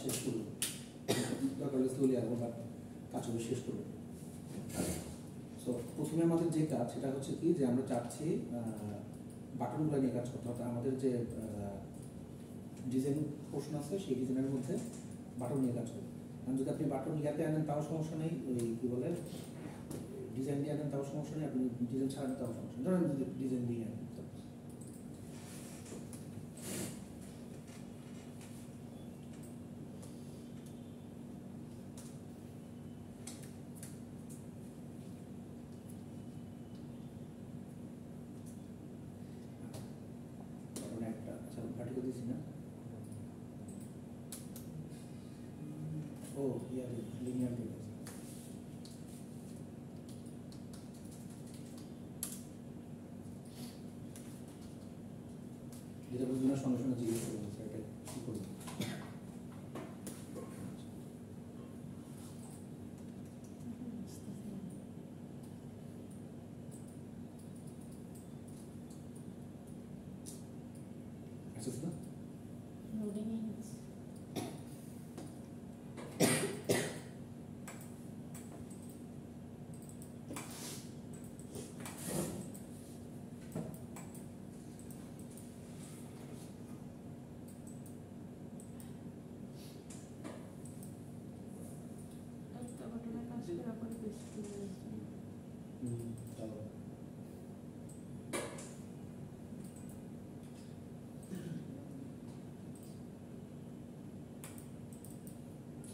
শেষ করবো, দরকার হলে স্লোলি আসবো, বাট কাজগুলো শেষ করবো। সো প্রথমে আমাদের যে কাজ সেটা হচ্ছে কি, যে আমরা চাচ্ছি বাটনগুলো নিয়ে কাজ করতে হবে। আমাদের যে ডিজাইন পোর্শন আছে সেই ডিজাইনের মধ্যে বাটন নিয়ে কাজ করবে। কারণ যদি আপনি বাটন ইয়াতে আনেন তাও সমস্যা নেই, ওই কী বলে ডিজাইন দিয়ে আনেন তাও সমস্যা নেই, আপনি ডিজাইন ছাড়েন তাও সমস্যা নেই। ধরেন যদি ডিজাইন দিয়ে আনেন একটা, আচ্ছা ভার্টিকো দিয়েছি না, ও ইয়ার লিনিয়ার দিয়ে আছে। যেটা বুঝলি না সঙ্গে সঙ্গে জিজ্ঞেস করবো এটা কী করবো। আসছিস না?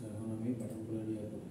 এখন আমি বাটনগুলো ইয়ে করি।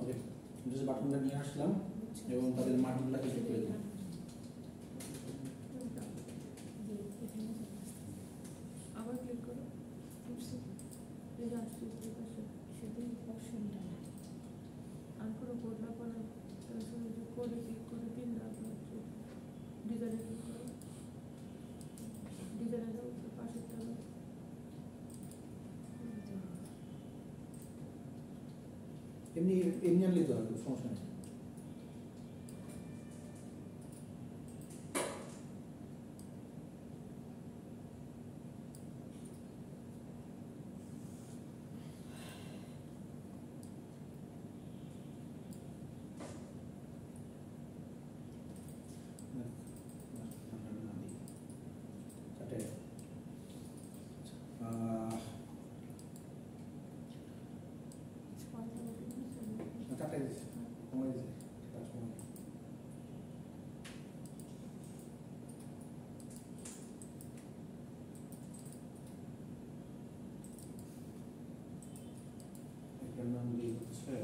ওকে, বাটনটা নিয়ে আসলাম এবং তাদের মার্কিংটাকে চেক করে দিলাম। আবার ক্লিক করো, আর কোনো কোড না করে কোডে ক্লিক করে দিন, ডিজাইনে ক্লিক করো, ডিজাইনে যাও পাশেরটা এমনি এমনি আনলে তো হবে, সমস্যা নেই। চারটে দিচ্ছে, সময় দিচ্ছে, এটার নাম হচ্ছে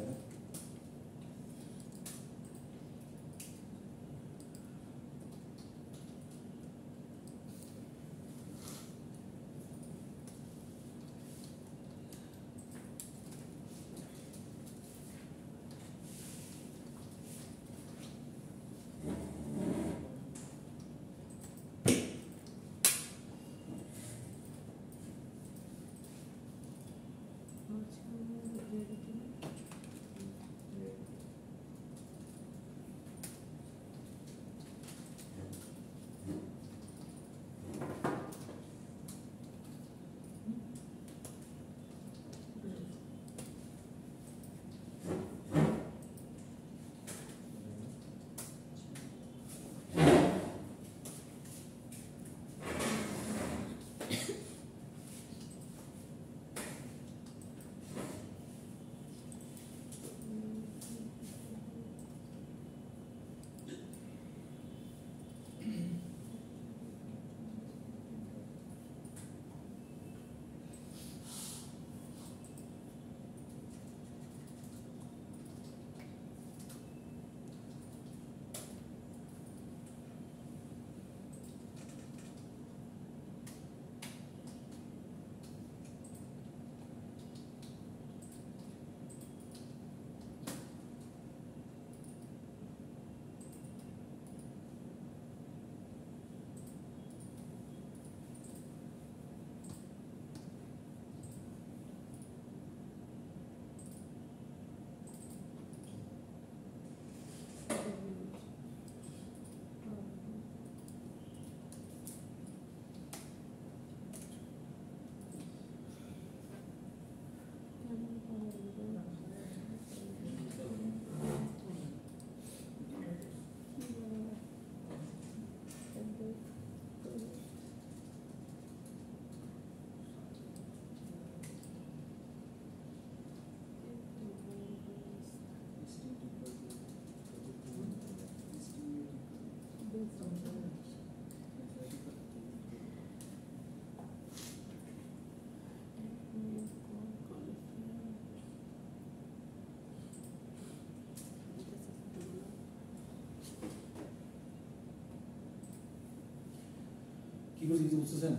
কি করছি কিছু বুঝতেছেন?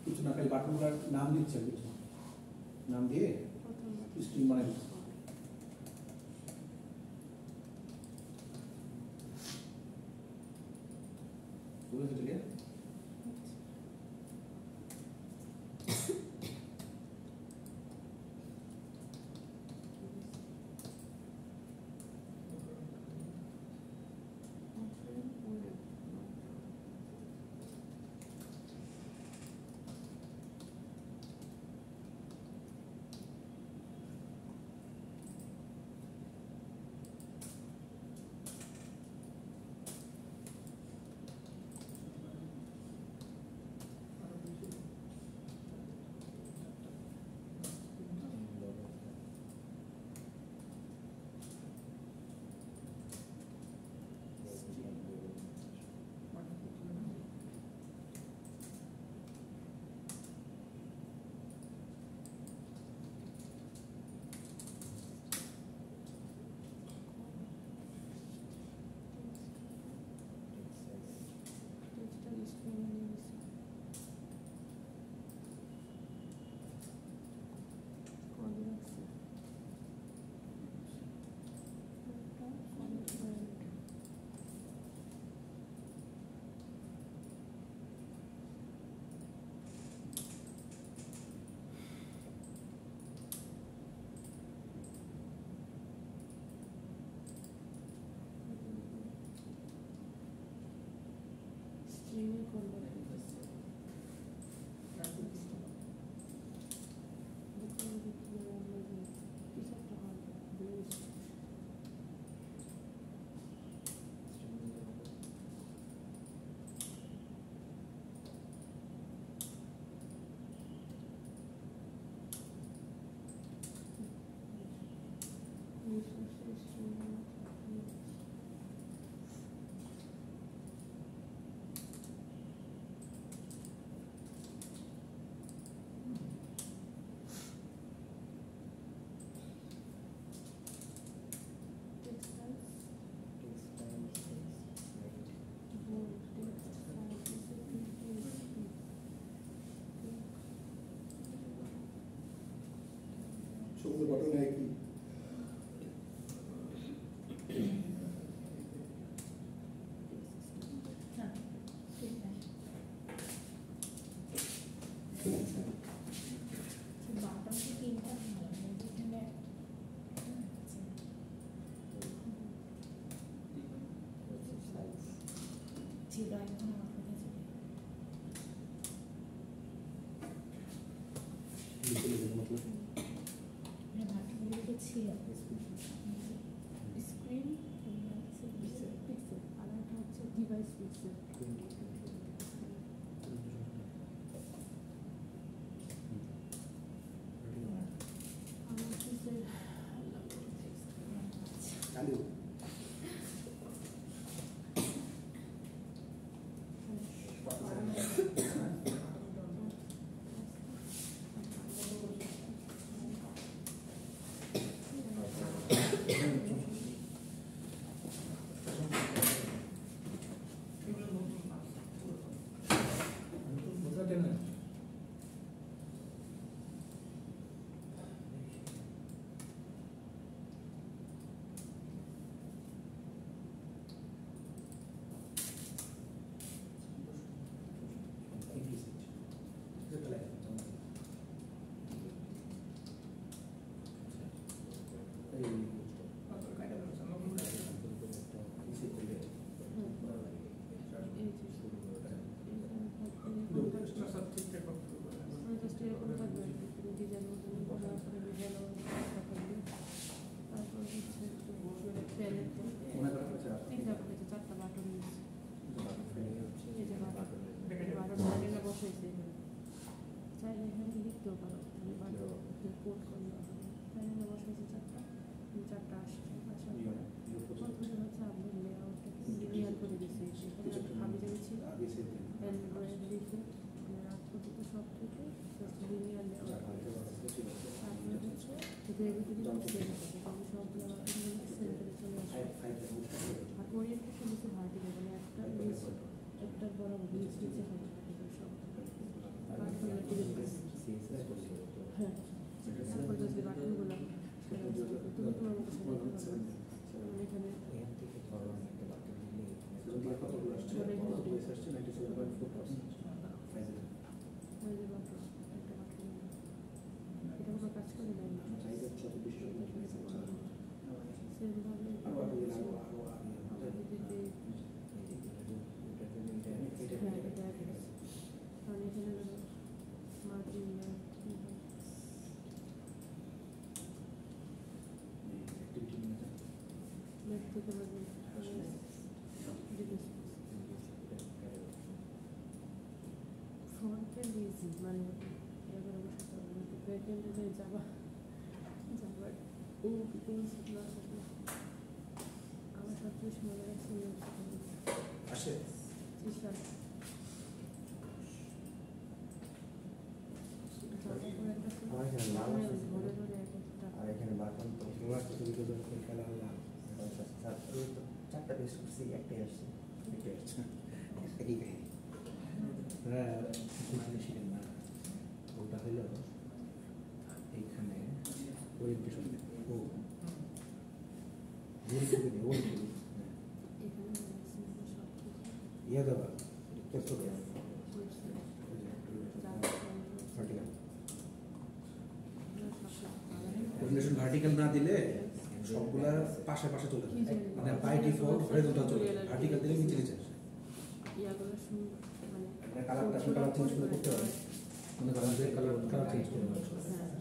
কিছু না, খালি বাটনগুলোর নাম দিচ্ছে, কিছু নাম দিয়ে স্ট্রিং বানাই দিচ্ছে। বুঝেছো ক্লিয়ার? সবগুলো বাটন একই। স্ক্রিন পিক্সেল আর একটা হচ্ছে ডিভাইস পিক্সেল। চারটা আর ওরিয়েন্টেশন হচ্ছে ভার্টিক্যাল, মানে একটা বড় নিচে নিচে হবে সব হ্যাঁ, তারপর যদি বাটনগুলো তুমি তোমার মতো সেটা এখানে কাজ করে নাই মানে আমার সবচেয়ে সময় লাগছে আসে আর এখানে বাটন তো খেলা হলো চারটা বেশ করছি, একটাই আসছে ওটা হলো এইখানে ওরিয়েন্টেশন ও ইয়ে দেওয়া কোঅর্ডিনেশন ভার্টিক্যাল না দিলে সবগুলা পাশে পাশে চলে যায়, মানে বাই ডিফল্ট হরিজন্টাল চলে যায়, ভার্টিক্যাল দিলে নিচে নিচে কালারটা কালার চেঞ্জ করে করতে হবে, মনে করেন যে কালার চেঞ্জ করে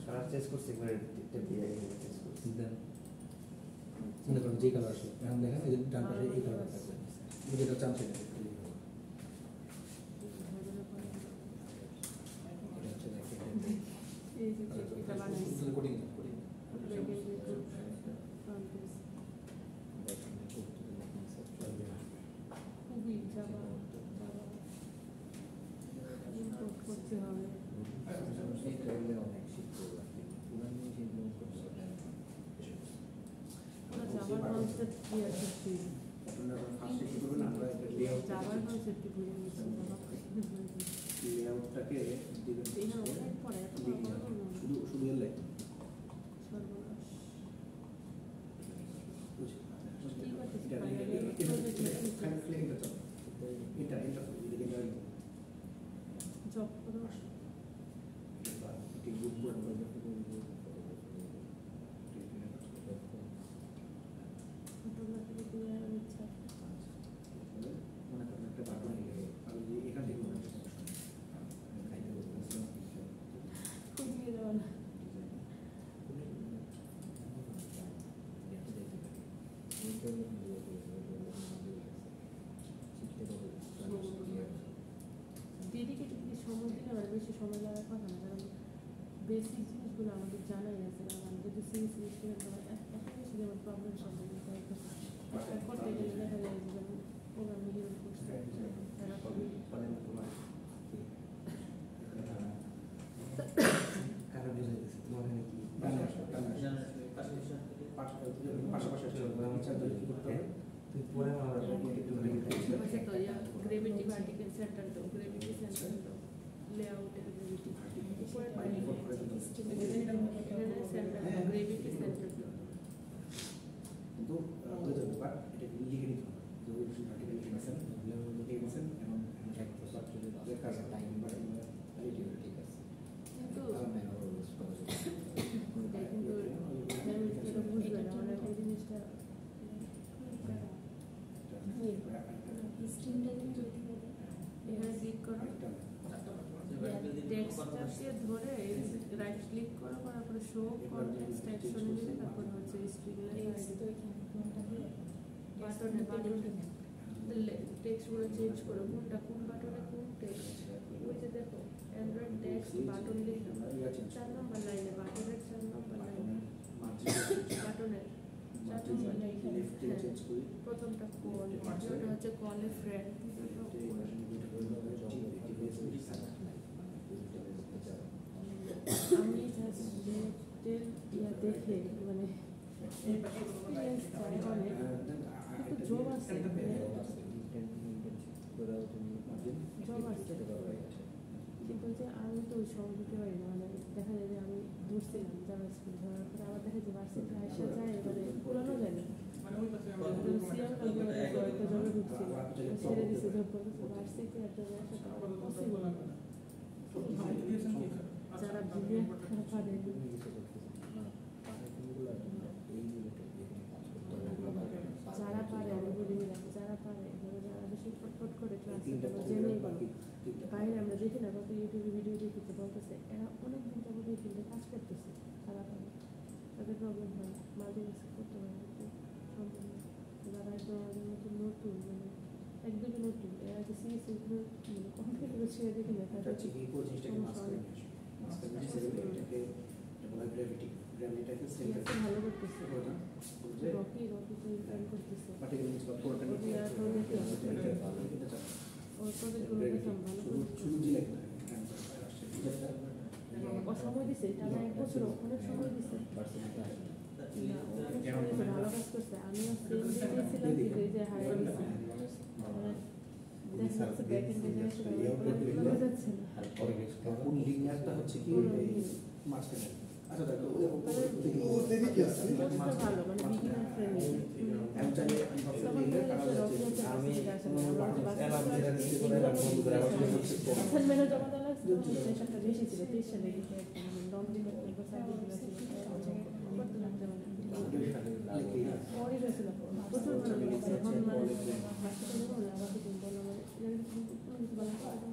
কালার চেঞ্জ করছি একবারে চেঞ্জ করছি, দেন মনে করেন যে কালার আসে এখন দেখেন এই যে ডান পাশে এই কালার থাকবে, যেটা চান সেটা কোডিং করতে হবে জাভার কনসেপ্ট কি আছে জাভার কনসেপ্ট বুঝে নিচ্ছি লেআউটটাকে দিবেন পরে শুধু শুধু এর লাইন জব করো ফটোগ্রাফি দিয়ে ইচ্ছা মনে করেন একটা বাটন এখান থেকে খুঁজিয়ে দেওয়া না ডেডিকেটেড কি সময় দিলে আমার বেশি সময় লাগার কথা না, কারণ বেসিক জিনিসগুলো আমাদের জানাই আছে, কারণ আমি যদি সিরিয়াস জিনিস একটা বেশি যেমন প্রবলেম সলভ করতে গেলে দেখা যায় যে যেমন প্রোগ্রাম ইউজ করছে তারা খুবই কারো বুঝে গেছে তোমার এখানে কি পাশাপাশি তুই পরে আমার গ্রেভিটি ভার্টিক্যাল সেন্টার দাও, গ্রেভিটি সেন্টার দাও, লেআউটের গ্রেভিটি সেন্টার দাও, গ্রেভিটি সেন্টার দাও। কিন্তু হয়ে যাবে, বাট এটা লিখে নিতে হবে যে ভার্টিক্যাল লিখেছেন লিখেছেন এবং কাজ টাইম বাট ঠিক আছে কিন্তু বুঝবে না মানে এই জিনিসটা এখানে ক্লিক করো, টেক্সটটাকে ধরে রাইট ক্লিক করো, করার পরে শো কনটেক্সট অ্যাকশনে নিলে তারপর হচ্ছে স্ট্রিং লাইন বাটনে টেক্সটগুলো চেঞ্জ করো, কোনটা কোন বাটনে কোন টেক্সট, ওই যে দেখো অ্যান্ড্রয়েড টেক্সট বাটন লিখলাম 4 নম্বর লাইনে বাটনের 4 নম্বর লাইনে বাটনের 4 নম্বর লাইনে প্রথমটা কল, দ্বিতীয়টা হচ্ছে কলে ফ্রেন্ড, আমি জাস্ট দেখে মানে এক্সপিরিয়েন্স চাই অনেক, কিন্তু জব আছে, জব আছে, কিন্তু যে আমি তো ওই সব দিতে পারি না, মানে দেখা যায় যে আমি ধরছিলাম যারা স্কুল ধরার পরে আবার দেখা যায় ভার্সিটি আসা যায়, মানে পুরানো যায় না। কয়েকটা জবে ঢুকছিল, ছেড়ে দিচ্ছে জব করতেছে, ভার্সিটি একটা যায় সেটা পসিবল না। যারা বিয়ে পারে যারা পারে, আমি বলি রাখি, যারা পারে যারা বেশি ফটফট করে ক্লাস জেনেই বাইরে আমরা দেখি না, কত ইউটিউবে ভিডিও দেখতে বলতেছে এরা অনেক দিন যাবত এই ফিল্ডে কাজ করতেছে, তারা পারে, তাদের প্রবলেম হয়, মাঝে মাঝে করতে পারে, কিন্তু সম্ভব না। যারা একদম আমাদের মতো নতুন, মানে একদমই নতুন, এরা যে সিরিয়াস মানে কমপ্লিট ছেড়ে দেখি না, তাদের ভালো করতেছে, রকি রকি তো ইনকাম করতেছে, ওর প্রজেক্টগুলো দেখলাম ভালো করতেছে, সময় দিছে, টানা 1 বছর অনেক সময় দিছে, ভালো কাজ করছে। আমিও সেম দিয়েছিলাম, কিন্তু এই যে হারিয়ে গেছি, দেখা যাচ্ছে ব্যাক এন্ডে যাচ্ছে না। কোন লিনিয়ারটা হচ্ছে কি মাঝখানে। আচ্ছা দেখো ভালো, মানে বিগিনার ফ্রেন্ডলি। অ্যাসাইনমেন্টে জমা দেওয়া লাগছিল, প্রেশারটা বেশি ছিল, 23 সালে গেছে, লং দিন একবার সার্ভিস ছিল, করতে লাগতে মানে পরে হয়েছিল, প্রচুর ভালো লেগেছে। এখন মানে হাসপাতালে বলে আবার কিছু বলো, মানে কোনো কিছু বলা হয় না,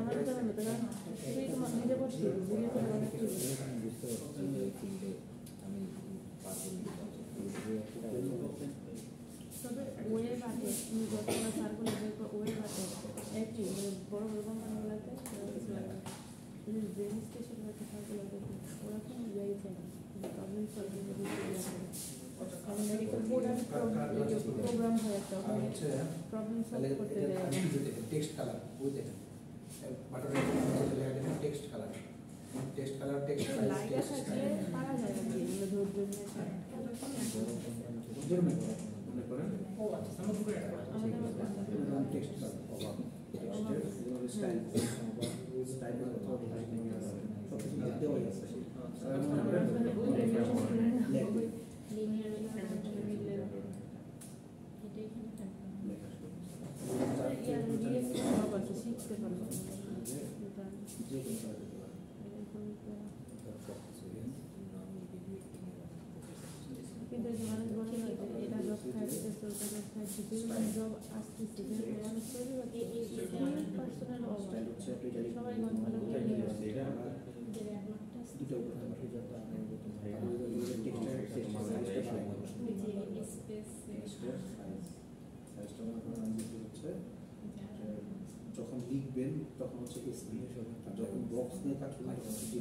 আমার জানা না, তারা সেই তোমার নিজে বসছি বুঝিয়ে করে অনেক কিছু। তবে ওয়ের বাটে তুমি যতটা সার্কুল ওয়ের বাটে একই, মানে বড় বড় কোম্পানিগুলোতে রেজিস্ট্রেশন হয়তো সার্কুল ওরকম ইয়ে চাই না, প্রবলেম সলভিং প্রোগ্রাম হয় একটা, প্রবলেম সলভ করতে দেয় টেক্সট কালার, ওই দেখেন বাটনের text colour, text colour, text লাইটা থাকলে পারা যায় না, এগুলো ধৈর্য নিয়ে মনে করেন টেক্সট কালার স্টাইল স্টাইল দেওয়া আছে, শিখতে পারবো কিন্তু মানুষ বলে না যে এটা জব থাকতেছে, ওটা জব থাকতেছে, জব আসতেছে, মানুষ তৈরি হচ্ছে পার্সোনাল অবস্থা, সবাই ভালো করে নিয়ে আসছে। যখন লিখবেন তখন হচ্ছে এসপি, যখন বক্স নিয়ে কাজ করবেন তখন হচ্ছে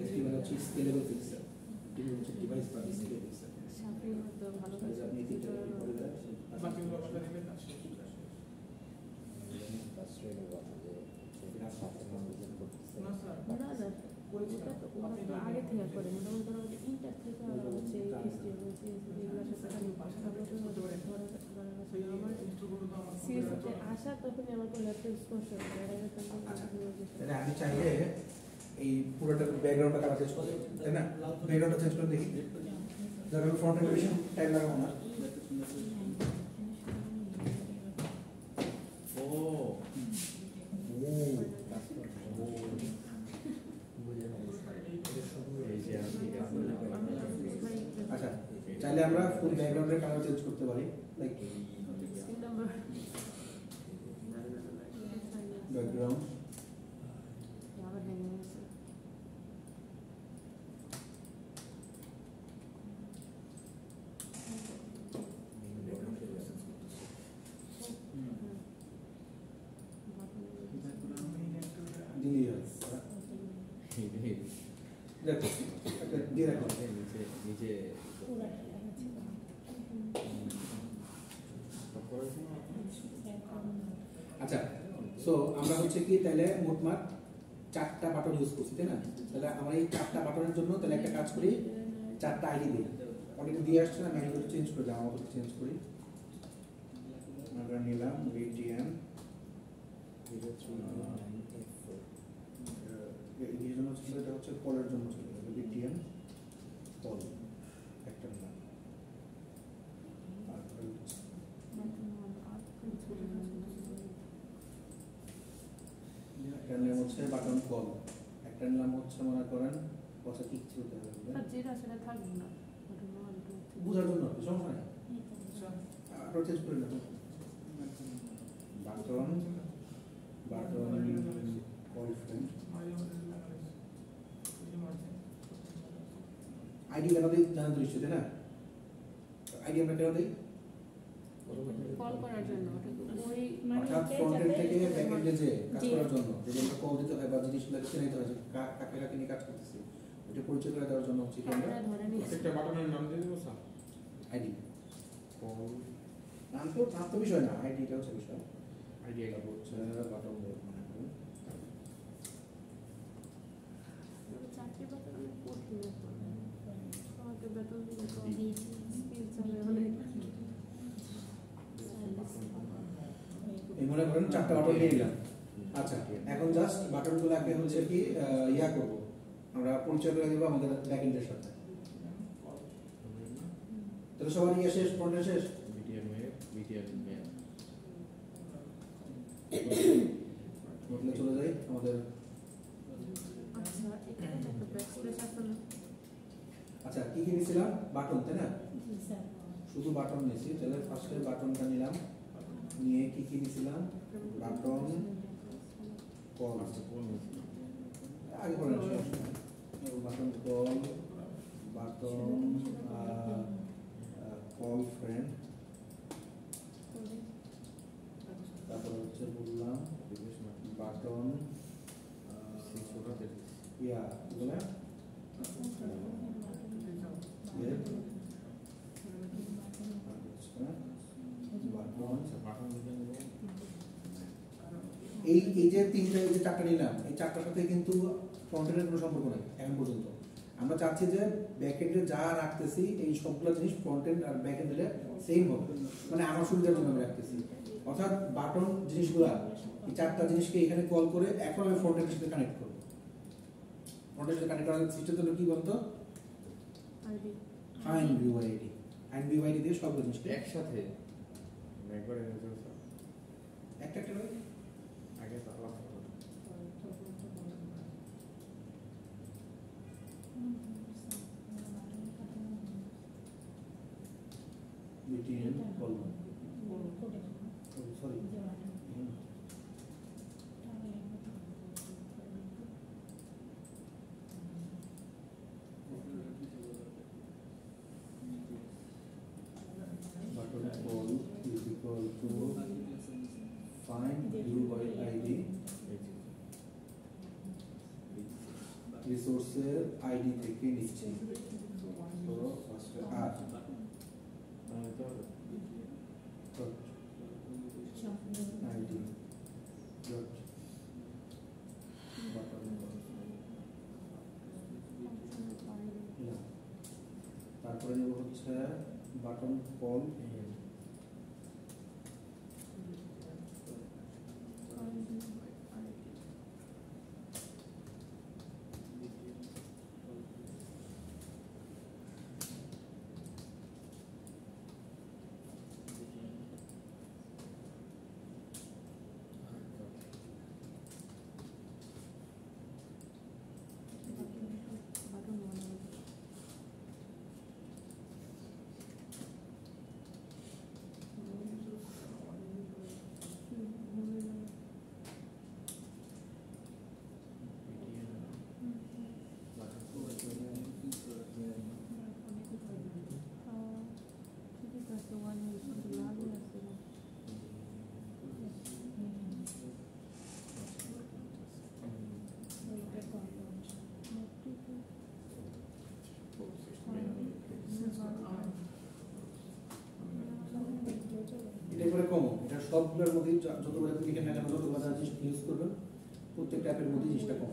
এসপি, মানে হচ্ছে স্কেলেবল পিক্সেল, এটি হচ্ছে ডিভাইস বা ডিসপ্লে পিক্সেল। ভালো কাজ আপনি না না, ওটা তো ওরা তো আগে থেকে করে, মোটামুটি ইন্টার থেকে হচ্ছে হিস্ট্রি হচ্ছে এগুলোর সাথে আমার সিরিজে আসা, তখনই আমার কোনো ল্যাপটপ স্পর্শ করে। আমি চাইলে এই পুরোটা ব্যাকগ্রাউন্ডটা কালার চেঞ্জ করে, তাই না? ব্যাকগ্রাউন্ডটা চেঞ্জ করে দেখি, যারা আমি ফ্রন্ট এন্ড বেশি টাইম লাগাবো না। আচ্ছা, চাইলে আমরা ফুল ব্যাকগ্রাউন্ডের কালার চেঞ্জ করতে পারি, লাইক ব্যাকগ্রাউন্ড আচ্ছা, সো আমরা হচ্ছে কি তাহলে মোটমাট 4টা বাটন ইউজ করছি, তাই না? তাহলে আমরা এই 4টা বাটনের জন্য তাহলে একটা কাজ করি, চারটা আইডি দিই, অলরেডি দিয়ে আসছে না, আমি আইডি চেঞ্জ করে দিই, আমার মতো চেঞ্জ করি। আমরা নিলাম বিটিএম এই জন্য ছিল, এটা হচ্ছে কলের জন্য চলে যাবে বিটিএম কল একটা নিলাম। একটা নিলাম হচ্ছে বাটন কল, একটা নিলাম হচ্ছে মনে করেন কথা কি ছিল যেটা সেটা থাকবে না, বুঝার জন্য সমস্যা নেই, আপনারা চেঞ্জ করে নেবেন। Button button call friend ID কেন দিই জানেন তো নিশ্চয়ই, তাই না? আইডি আমরা কেন দিই? কল করার জন্য, ওই অর্থাৎ ফ্রন্ট এন্ড থেকে ব্যাক এন্ডে যে কাজ করার জন্য, যদি আমরা কল দিতে হয় বা জিনিসগুলো চিনে নিতে হয় যে কাকে কাকে নিয়ে কাজ করতেছি, ওটা পরিচয় করে দেওয়ার জন্য হচ্ছে কি আমরা একটা বাটনের নাম দিয়ে দেবো স্যার। আইডি কল নাম তো বিষয় না, আইডিটা হচ্ছে বিষয়। আইডি এটা হচ্ছে বাটন মনে করুন। চাকরি বাকরি অনেক কঠিন, আমাকে বেতন দিলে তো স্কিল চালে অনেক। এই মনে করেন চারটা বাটন নিয়ে নিলাম। আচ্ছা, এখন জাস্ট বাটনগুলোকে হচ্ছে কি ইয়া করব, আমরা পরিচয় করে দেবো আমাদের ব্যাকএন্ডের সাথে। তাহলে সবার ইয়ে শেষ, ফ্রন্ট এন্ড শেষ। বিটিএম মেল বদলে চলে যাই আমাদের। আচ্ছা, এখানে একটা ব্যাকস্পেস আছে না? আচ্ছা, কি কি নিয়েছিলাম? বাটন, তাই না? জি স্যার। শুধু বাটন নিয়েছি, তাহলে ফার্স্টে বাটনটা নিলাম, নিয়ে কি কি নিয়েছিলাম? বাটন কল, আগে পরে button call, button call friend, তারপর হচ্ছে বললাম বাটন ইয়া বলে এই যে তিনটা, এই যে চারটা নিলাম, এই চারটার সাথে কিন্তু ফ্রন্ট এন্ডের কোনো সম্পর্ক নেই এখন পর্যন্ত। আমরা চাচ্ছি যে ব্যাক এন্ডে যা রাখতেছি এই সবগুলো জিনিস ফ্রন্ট এন্ড আর ব্যাক এন্ডে সেম হবে, মানে আমার সুবিধার জন্য আমি রাখতেছি। অর্থাৎ বাটন জিনিসগুলা, এই চারটা জিনিসকে এখানে কল করে এখন আমি ফ্রন্ট এন্ডের সাথে কানেক্ট করব। ফ্রন্ট এন্ডের সাথে কানেক্ট করার সিস্টেম হলো কি বলতো? ID find view ID, find view ID দিয়ে সবগুলো জিনিসকে একসাথে একবারে হয়ে যাবে স্যার। একটা একটা করে আগে তো আলাদা হবে। BTM call, sorry button call is equal to find view by ID, রিসোর্সের আইডি থেকে নিচ্ছি। তো ফার্স্টে আর আইডি ডট বাটন তারপরে নেব হচ্ছে বাটন কল এটা করে কমন, এটা সবগুলোর মধ্যে যতগুলো অ্যাপ্লিকেশন না কেন যতগুলো জিনিস ইউজ করবেন প্রত্যেকটা অ্যাপের মধ্যে জিনিসটা কম।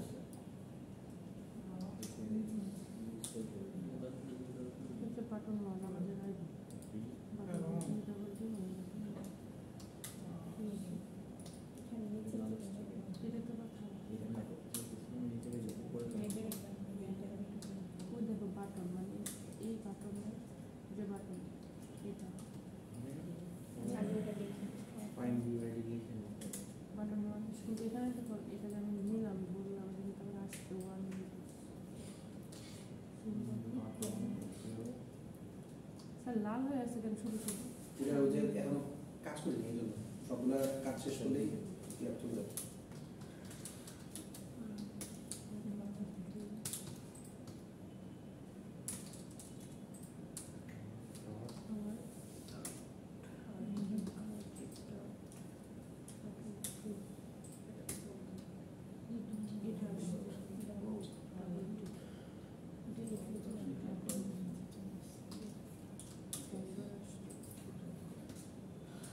লাল হয়ে আছে কেন শুধু শুধু? এটা ওই যে এখনো কাজ করিনি এই জন্য, সবগুলা কাজ শেষ করলেই ক্লিয়ার চলে যাবে।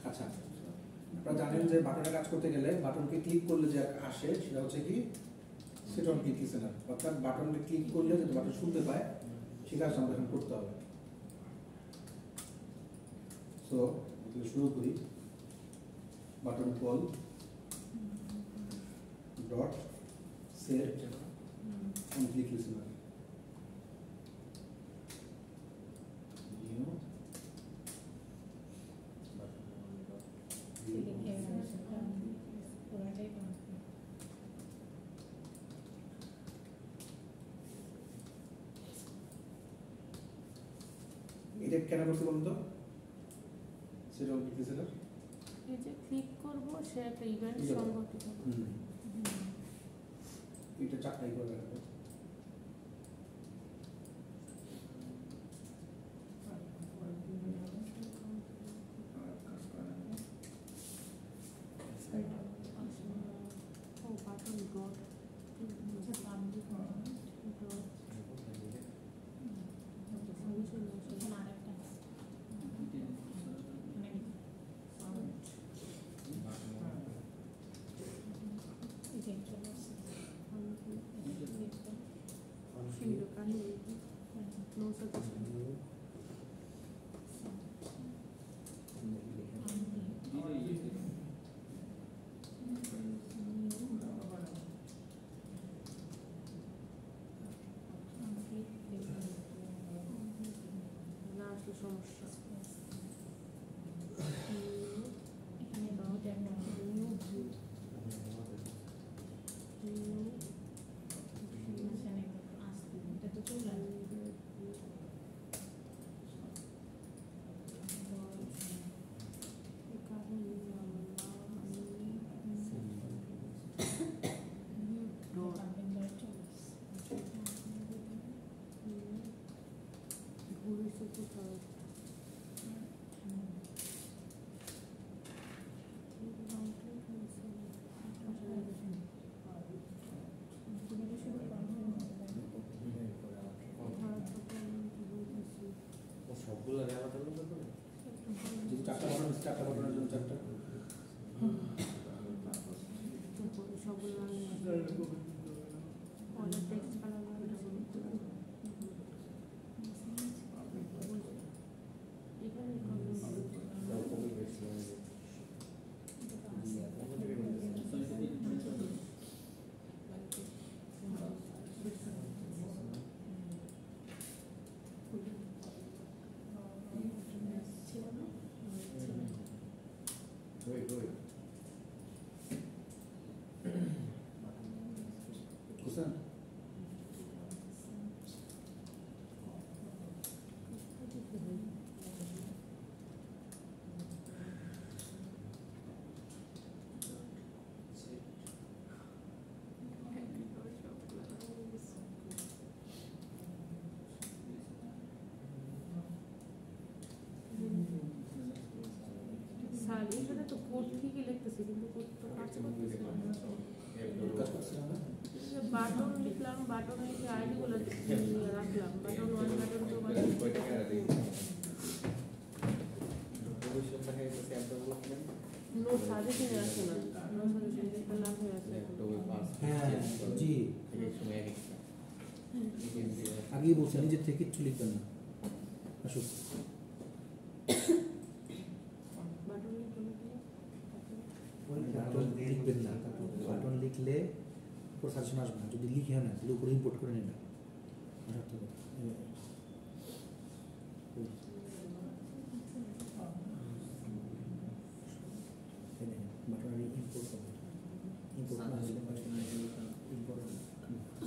আচ্ছা, আপনারা জানেন যে বাটনে কাজ করতে গেলে বাটনকে ক্লিক করলে যে আসে সেটা হচ্ছে কি সেট অন ক্লিক লিসেনার, অর্থাৎ বাটনকে ক্লিক করলে যদি বাটন শুনতে পায় সে কাজ আমাদের এখন করতে হবে। সো শুরু করি, button call dot set on click listener এটা কেন করতে বলুন তো? সেটা ক্লিক লিসেনার এই যে ক্লিক করব সে একটা ইভেন্ট ঠিক আছে। সংগঠিত হবে। এটা চারটাই করে রাখবো। ও বাটন ডট না আসলে সমস্যা। সবগুলো আলাদা আলাদা করে যদি চারটা বাটন আছে, চারটা বাটনের জন্য চারটা। সবগুলো অনেক টেক্সট কালার বুঝছেন? স্যার এখানে তো কোড ঠিকই লিখতেছি কিন্তু কোড তো কাজ করতেছে না। কাজ করছে না? বাটন লিখলাম, বাটন লিখে আইডি গুলো রাখলাম, বাটন 1 বাটন 2 বাটন নো সাজেশনে আসে না, নো সাজেশন একটা লাভ হয়ে আছে। হ্যাঁ, জি। আগেই বলছি নিজের থেকে কিচ্ছু লিখবেন না। আসুক। বাটন লিখলে বাটন লিখবেন না, বাটন লিখলে উপর সাজেশন আসবে না, যদি লিখে না তাহলে উপরে ইম্পোর্ট করে নেবেন। বাটনের ইম্পোর্ট করবে, ইম্পোর্ট না হলে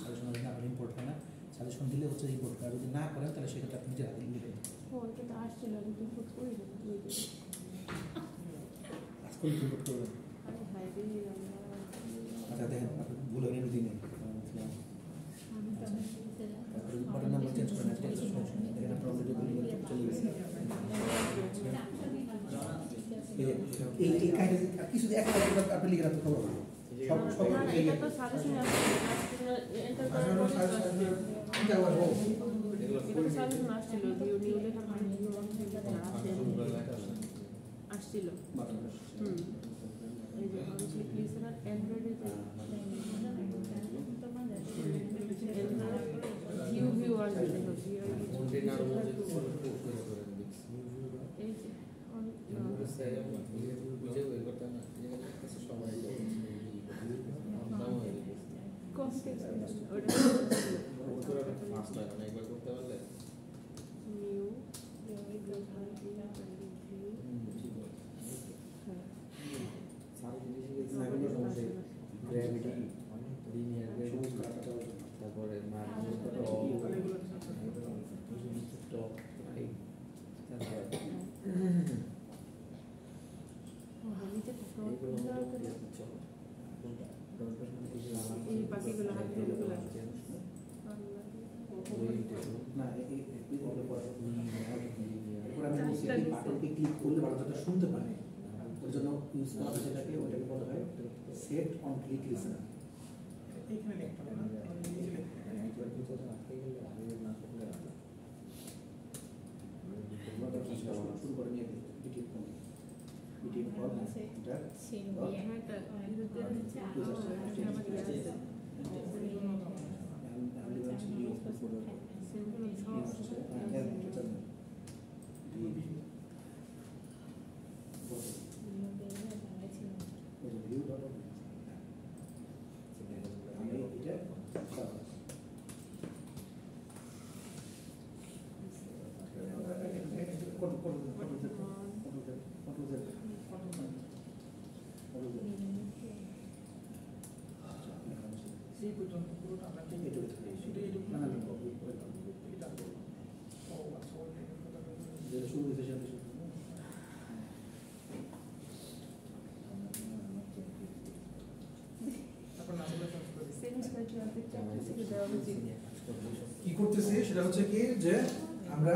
সাজেশন আসলে আপনার ইম্পোর্ট হয় না। সাজেশন দিলে হচ্ছে ইম্পোর্ট করে, যদি না করেন তাহলে সেক্ষেত্রে আপনি নিজের হাতে লিখবেন। ও এটা তো আসছিল আমি তো ফুট করি না আজকে ইনপুট করবেন। আরে হাই রে আচ্ছা দেখেন আপনার ভুল হয়ে গেল দিনে তারপরে বাটন নাম্বার চেঞ্জ করেন একটা এক্সট্রা সমস্যা নেই। দেখেন আপনার অলরেডি ভুল হয়ে চলে গেছে। এই কাহিনী কিছু একটা আপনি লিখে রাখতে খবর হবে। সব সব না এটা তো সাজেশন আছে এন্টার করার পরে এটা আবার হোক। এটা তো সাজেশন আসছিল ভিউ নিউ লেখার পরে ভিউ আসছিল এই যে আমি লিসেনার অ্যান্ড্রয়েডে ভিউ ভিউ আসবে এই যে গ্র্যাভিটি লিনিয়ার গ্র্যাভিটি তারপরে এই বাকিগুলো হাত দিয়ে না এই বাটনটি ক্লিক করলে বাটনটা শুনতে পারে ওর জন্য ইউজ করা হয় সেটাকে ওটাকে বলা হয় সেট অন ক্লিক লিসেনার। এইখানে লিখতে হবে না শুরু করে নিয়ে পিটিএফ কল এটা সেই পর্যন্ত পুরোটা আমরা ঠিক এটা শুরু হয়েছে সাথে কি করতেছি সেটা হচ্ছে কি যে আমরা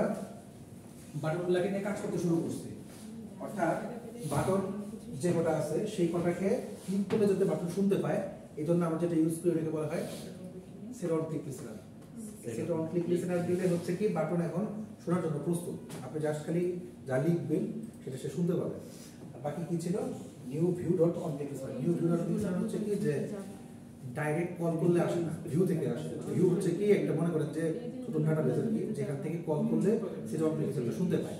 বাটনগুলোকে নিয়ে কাজ করতে শুরু করছি, অর্থাৎ বাটন যে কটা আছে সেই কটাকে ক্লিক করলে যাতে বাটন শুনতে পায় এই জন্য আমরা যেটা ইউজ করি ওটাকে বলা হয় set on click listener. Set on click listener দিলে হচ্ছে কি বাটন এখন শোনার জন্য প্রস্তুত, আপনি জাস্ট খালি যা লিখবেন সেটা সে শুনতে পাবে। আর বাকি কি ছিল new view dot on click listener. New view dot listener হচ্ছে কি যে ডাইরেক্ট কল করলে আসে না, ভিউ থেকে আসে। ভিউ হচ্ছে কি একটা মনে করেন যে ছোট ডাটাবেস আর কি, যেখান থেকে কল করলে সেটা অন ক্লিক লিসেনার শুনতে পায়।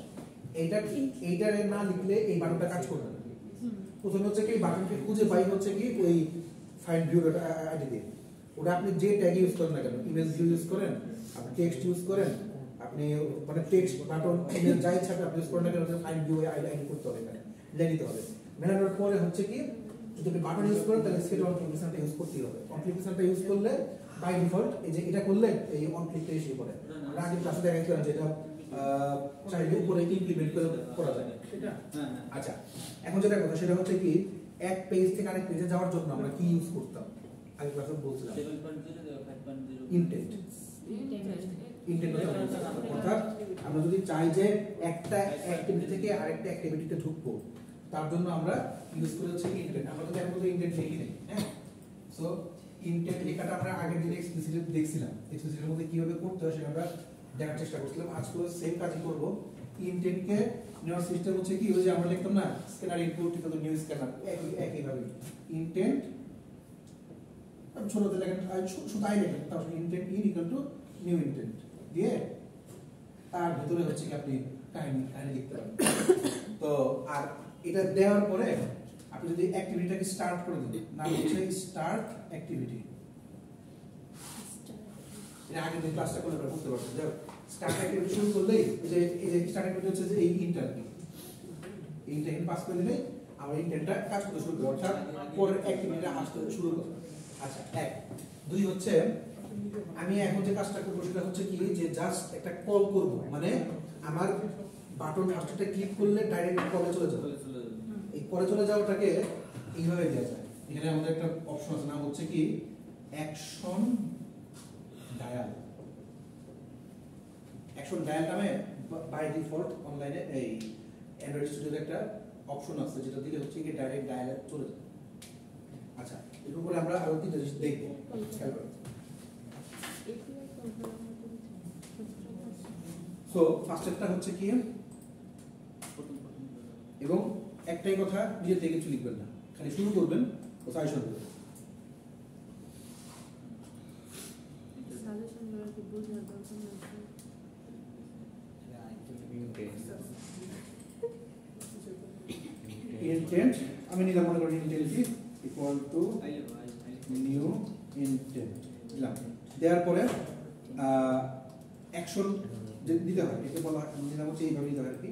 এইটারে না লিখলে এই বাটনটা কাজ করবে না। প্রথমে হচ্ছে কি বাটনকে খুঁজে পাই হচ্ছে কি ওই ফাইন্ড ভিউ ডট আইডি দিয়ে। ওটা আপনি যে ট্যাগ ইউজ করেন না কেন, ইমেজ ভিউ ইউজ করেন, আপনি টেক্সট ইউজ করেন, আপনি মানে টেক্সট বাটন ইমেজ যাই ছাড়া আপনি ইউজ করেন না কেন, ফাইন্ড ভিউ আইডি করতে হবে, এখানে লিখে দিতে হবে। মেলানোর পরে হচ্ছে কি যদি আপনি বাটন ইউজ করেন তাহলে সেট অন ক্লিক লিসেনারটা ইউজ করতেই হবে। অন ক্লিক লিসেনারটা ইউজ করলে বাই ডিফল্ট এই যে এটা করলে এই অন ক্লিকটা এসে পড়ে। আমরা আগে ক্লাসে দেখাচ্ছিলাম যেটা চাইলে উপরে ইমপ্লিমেন্ট করা যায় সেটা। আচ্ছা এখন যেটা কথা সেটা হচ্ছে কি এক পেজ থেকে আরেক পেজে যাওয়ার জন্য আমরা কি ইউজ করতাম আগে ক্লাসে বলছিলাম ইনটেন্ট। ইনটেন্ট অর্থাৎ আমরা যদি চাই যে একটা অ্যাক্টিভিটি থেকে আরেকটা অ্যাক্টিভিটিতে ঢুকবো তার জন্য আমরা ইউজ করে হচ্ছে ইনটেন্ট। আমরা তো এখন তো ইনটেন্ট লিখি নাই, হ্যাঁ। সো ইনটেন্ট লেখাটা আমরা আগের দিনে এক্সপ্লিসিটলি দেখছিলাম, এক্সপ্লিসিটের মধ্যে কিভাবে করতে হয় সেটা আমরা দেখার চেষ্টা করছিলাম। আজকে সেম কাজই করব। ইনটেন্টকে নেওয়ার সিস্টেম হচ্ছে কি ওই যে আমরা লিখতাম না scanner input equal to new scanner, একইভাবে ইনটেন্ট ছোটতে লেখেন শুধু আই লেখেন, তারপর intent equal to new intent দিয়ে তার ভিতরে হচ্ছে কি আপনি কাহিনী লিখতে পারেন। তো আর এটা দেওয়ার পরে আপনি যদি অ্যাক্টিভিটিটাকে স্টার্ট করে দেন, নাম হচ্ছে স্টার্ট অ্যাক্টিভিটি। এটা আগে যে ক্লাসটা করলে আমরা বুঝতে পারছেন যে স্টার্ট অ্যাক্টিভিটি শুরু করলেই এই যে স্টার্ট অ্যাক্টিভিটি হচ্ছে যে এই ইন্টারভিউ ইন্টারভিউ পাস করে দিলে আমরা ইন্টারটা কাজ করতে শুরু করব, অর্থাৎ পরের অ্যাক্টিভিটিটা আসতে শুরু করব। আচ্ছা এক দুই হচ্ছে আমি এখন যে কাজটা করবো সেটা হচ্ছে কি যে জাস্ট একটা কল করব, মানে আমার বাটন ফার্স্টটা ক্লিক করলে ডাইরেক্ট কলে চলে যাবে। এই কলে চলে যাওয়াটাকে এইভাবে দেওয়া যায়। এখানে আমাদের একটা অপশন আছে, নাম হচ্ছে কি অ্যাকশন ডায়াল। অ্যাকশন ডায়াল নামে বাই ডিফল্ট অনলাইনে এই অ্যান্ড্রয়েড স্টুডিওতে একটা অপশন আছে, যেটা দিলে হচ্ছে কি ডাইরেক্ট ডায়ালে চলে যাবে। আচ্ছা, এর উপরে আমরা আরো তিনটা জিনিস দেখবো। সো ফার্স্ট একটা হচ্ছে কি, এবং একটাই কথা, নিজে থেকে কিছু লিখবেন না, খালি শুরু করবেন ও সাজেশন দেবেন। ইনটেন্ট আমি নিলাম, মনে করি intent equal to new intent দিলাম। দেওয়ার পরে অ্যাকশন দিতে হয়, একে বলা হয় নিলাম হচ্ছে এইভাবে দিতে হয় আর কি,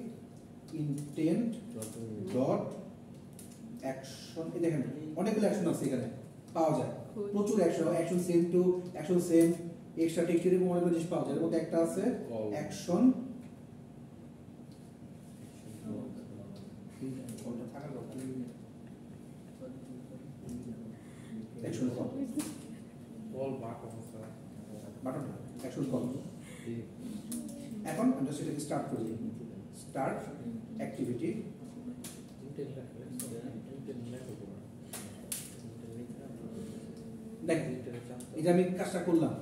ইনটেন্ট ডট অ্যাকশন। এই দেখেন অনেকগুলো অ্যাকশন আছে এখানে পাওয়া যায়, প্রচুর action, action same to, action same, extra text এবং অনেকগুলো জিনিস পাওয়া যায়। এর মধ্যে একটা আছে action action call, button action call. এখন আমরা সেটাকে স্টার্ট করি, স্টার্ট অ্যাক্টিভিটি। দেখেন এই যে আমি কাজটা করলাম,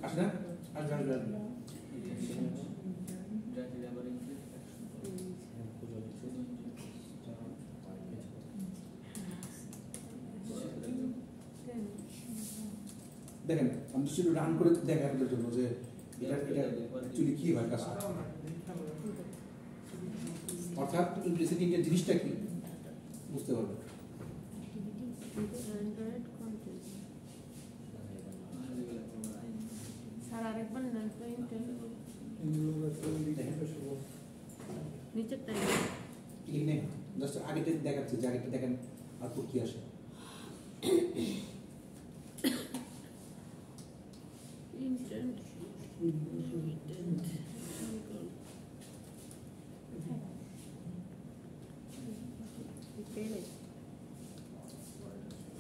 আসে না? আসবে। দেখেন আমি শুধু রান করে দেখার জন্য যে এটা অ্যাকচুয়ালি কি হয় কাজটা, অর্থাৎ ইমপ্লিসিট জিনিসটা কি বুঝতে পারবেন। জাস্ট আগেটা দেখাচ্ছি, যে আগেটা দেখেন আউটপুট কি আসে।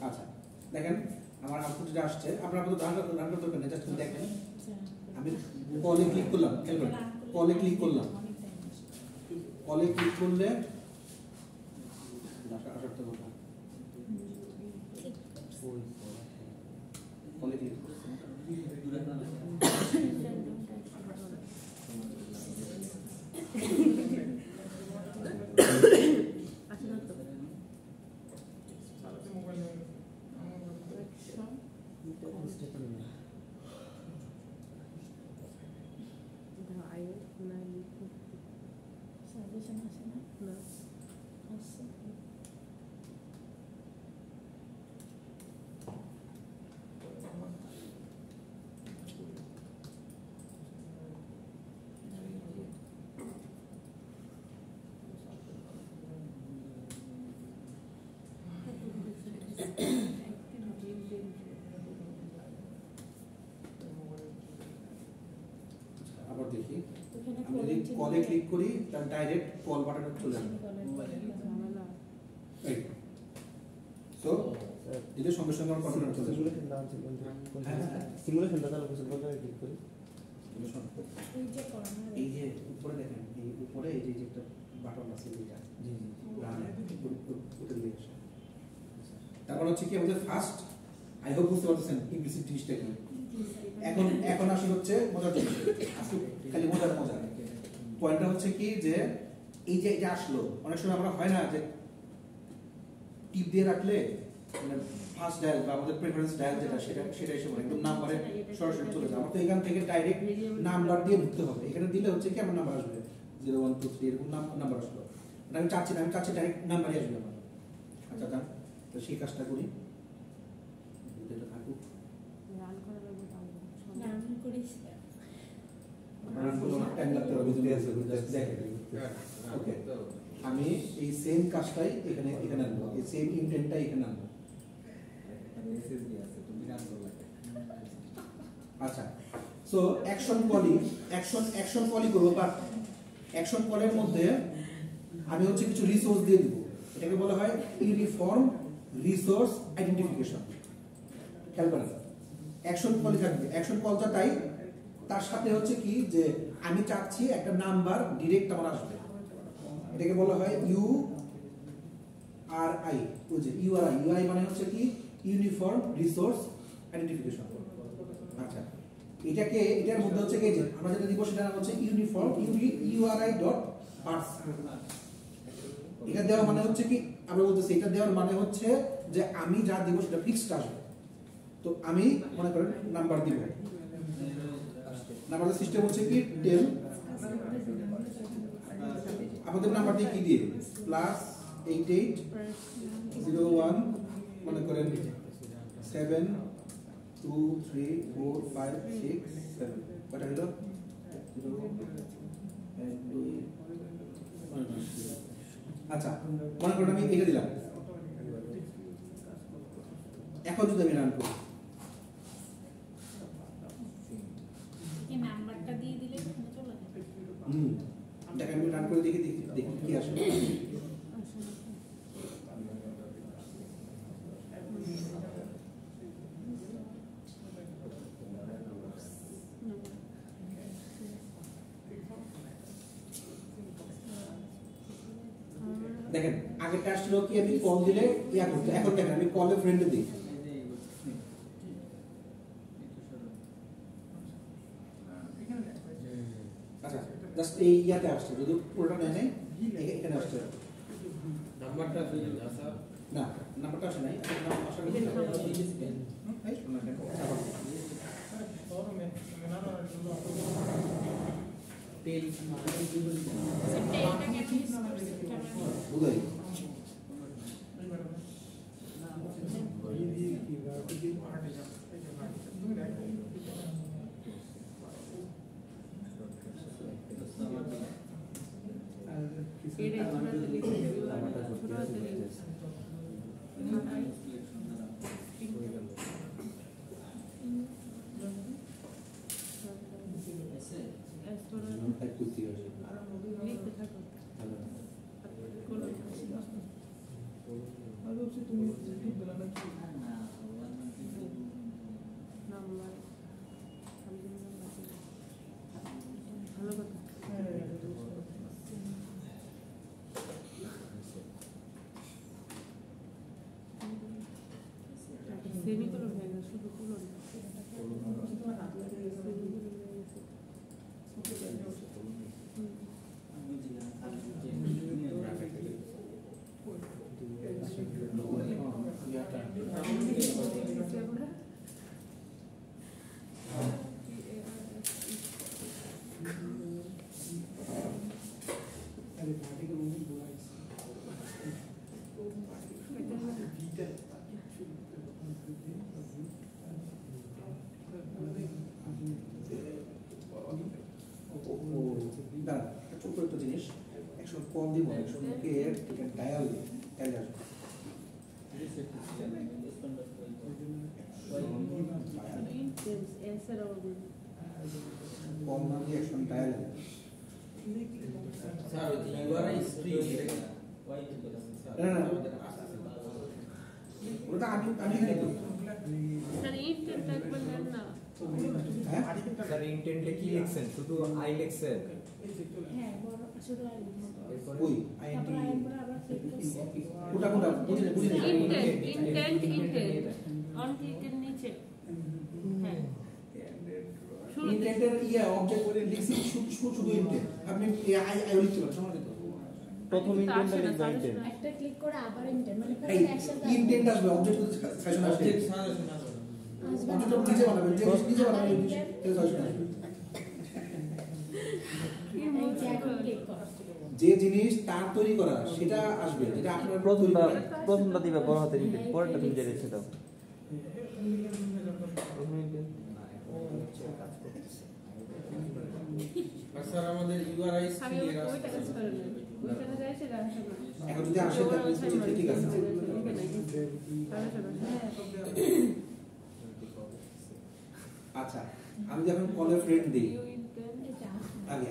আচ্ছা দেখেন আমার আউটপুট যেটা আসছে, আপনারা তো রান করতে দরকার নেই, জাস্ট দেখেন আমি কলে ক্লিক করলাম, খেয়াল করেন কলে ক্লিক করলাম, কলে ক্লিক করলে কলে ক্লিক আবার দেখি, আমি যদি কলে ক্লিক করি তার ডাইরেক্ট কল বাটনে চলে যাবে। সো এদের সঙ্গে সঙ্গে আমার কন্ট্রোল চলে যাবে। সিমুলেশনটা চালু করতে বলতে ক্লিক করি, এই যে উপরে দেখেন, এই উপরে এই যে একটা বাটন আছে, এইটা তারপর হচ্ছে কি আমাদের ফার্স্ট, আই হোপ বুঝতে পারতেছেন ইমপ্লিসিট জিনিসটা কি। এখন আসলে হচ্ছে মজার জিনিস, খালি মজার পয়েন্টটা হচ্ছে কি যে এই যে এটা আসলো, অনেক সময় আমরা হয় না যে টিপ দিয়ে রাখলে মানে ফার্স্ট ডায়াল বা আমাদের প্রেফারেন্স ডায়াল যেটা সেটা এসে পড়ে একদম নাম্বারে সরাসরি চলে যায়। আমার তো এখান থেকে ডাইরেক্ট নাম্বার দিয়ে ঢুকতে হবে, এখানে দিলে হচ্ছে কি আমার নাম্বার আসবে 0 1 2 3 এরকম নাম্বার আসলো। আমি চাচ্ছি ডাইরেক্ট নাম্বারই আসবে আমার। আচ্ছা যান তো সেই কাজটা করি, এটা থাকুক রান করলে অনেক টাইম লাগতে হবে, বুঝতে আছে দেখেন। ওকে আমি এই সেম কাজটাই এখানে এখানে আনবো, এই সেম ইন্টেন্টটাই এখানে আনবো। আচ্ছা, সো অ্যাকশন কলই করবো, বাট অ্যাকশন কলের মধ্যে আমি হচ্ছে কিছু রিসোর্স দিয়ে দিব। এটাকে বলা হয় ইউনিফর্ম রিসোর্স আইডেন্টিফিকেশন। খেয়াল করেন, অ্যাকশন কলই থাকবে, অ্যাকশন কলটা তাই, তার সাথে হচ্ছে কি যে আমি চাচ্ছি একটা নাম্বার ডিরেক্ট আমার আসবে, এটাকে বলা হয় ইউআরআই। বুঝছে, ইউআরআই মানে হচ্ছে কি ইউনিফর্ম রিসোর্স আইডেন্টিফিকেশন। আচ্ছা, এটার মধ্যে হচ্ছে কি যে আমরা যেটা দিব সেটা হচ্ছে ইউনিফর্ম ইউআরআই ডট পার্স। এটা দেওয়ার মানে হচ্ছে কি, আমরা বলতেছি এটা দেওয়ার মানে হচ্ছে যে আমি যা দিব সেটা ফিক্সড আসবে। তো আমি মনে করেন নাম্বার দিব, নাম্বারের সিস্টেম হচ্ছে কি 10, আমাদের নাম্বার দিয়ে কি দিয়ে +8801 মনে করেন 7 2 3 4 5 6 7, কটা হলো? আচ্ছা, মনে করেন আমি এটা দিলাম। এখন যদি আমি রান করি, এই নাম্বারটা দিয়ে দিলে চলে যাবে। দেখেন আমি রান করে দেখি কি আসে। দেখেন আগেরটা আসছিল কি আমি কল দিলে ইয়া করতে, এখন দেখেন আমি কলে ফ্রেন্ডে দিই। আচ্ছা, জাস্ট এই ইয়াতে আসছে, যদি পুরোটা নেয় নাই এখানে আসছে নাম্বারটা স্যার না, নাম্বারটা আসে নাই, আসার বুঝাই। সেমিকোলন হয়ে গেছে, শুধু কোলন ছোট্ট একটা জিনিস, একশো কল দিব, একশো ডায়াল আসবে। কল না দিয়ে একশো ডায়াল স্যার ইউআরআই স্ট্রিং না ওটা আমি এখানে করি। স্যার ইন্টেন্ট একবার নেন না। হ্যাঁ স্যার ইন্টেন্টে কি লিখছেন? শুধু আই লিখছেন? হ্যাঁ, বড় ছোট আই কই আইএনটি আবার ক্লিক করছি। কোটা বুঝিনি ইন্টেন্ট অন ক্লিকের নিচে। হ্যাঁ, ইন্টেন্টের অবজেক্ট করে লিখছি শুধু ইন্টেন্ট, আপনি আই লিখতে পারেন, সমস্যা নেই। প্রথম ইন্টেন্টে লিখবেন ইন্টেন্ট। একটা ক্লিক করে আবার ইন্টেন্ট মানে এই পুরো একসাথে ইন্টেন্ট আসবে, অবজেক্ট সাজেশন আসবে, অবজেক্ট সাজেশন আসবে। অবজেক্ট নিজে বানাবেন, যে নিজে বানাবেন সাজেশন আসবে। এই যে এখন ক্লিক কর। যে জিনিস তার তৈরি করা সেটা আসবে, যেটা আপনার তৈরি করা। প্রথমটা দিবে বড় হাতের ইন্টেন্ট, পরেরটা তুমি যেটা ইচ্ছে দাও। আর স্যার আমাদের ইউআরআই আমি স্ট্রিং এর ওইটা কাজ করে নেন। ওইখানে যাই সেটা আসে না। এখন যদি আসে তাহলে ঠিক আছে। আচ্ছা আমি যখন কলে ফ্রেন্ড দিই আগে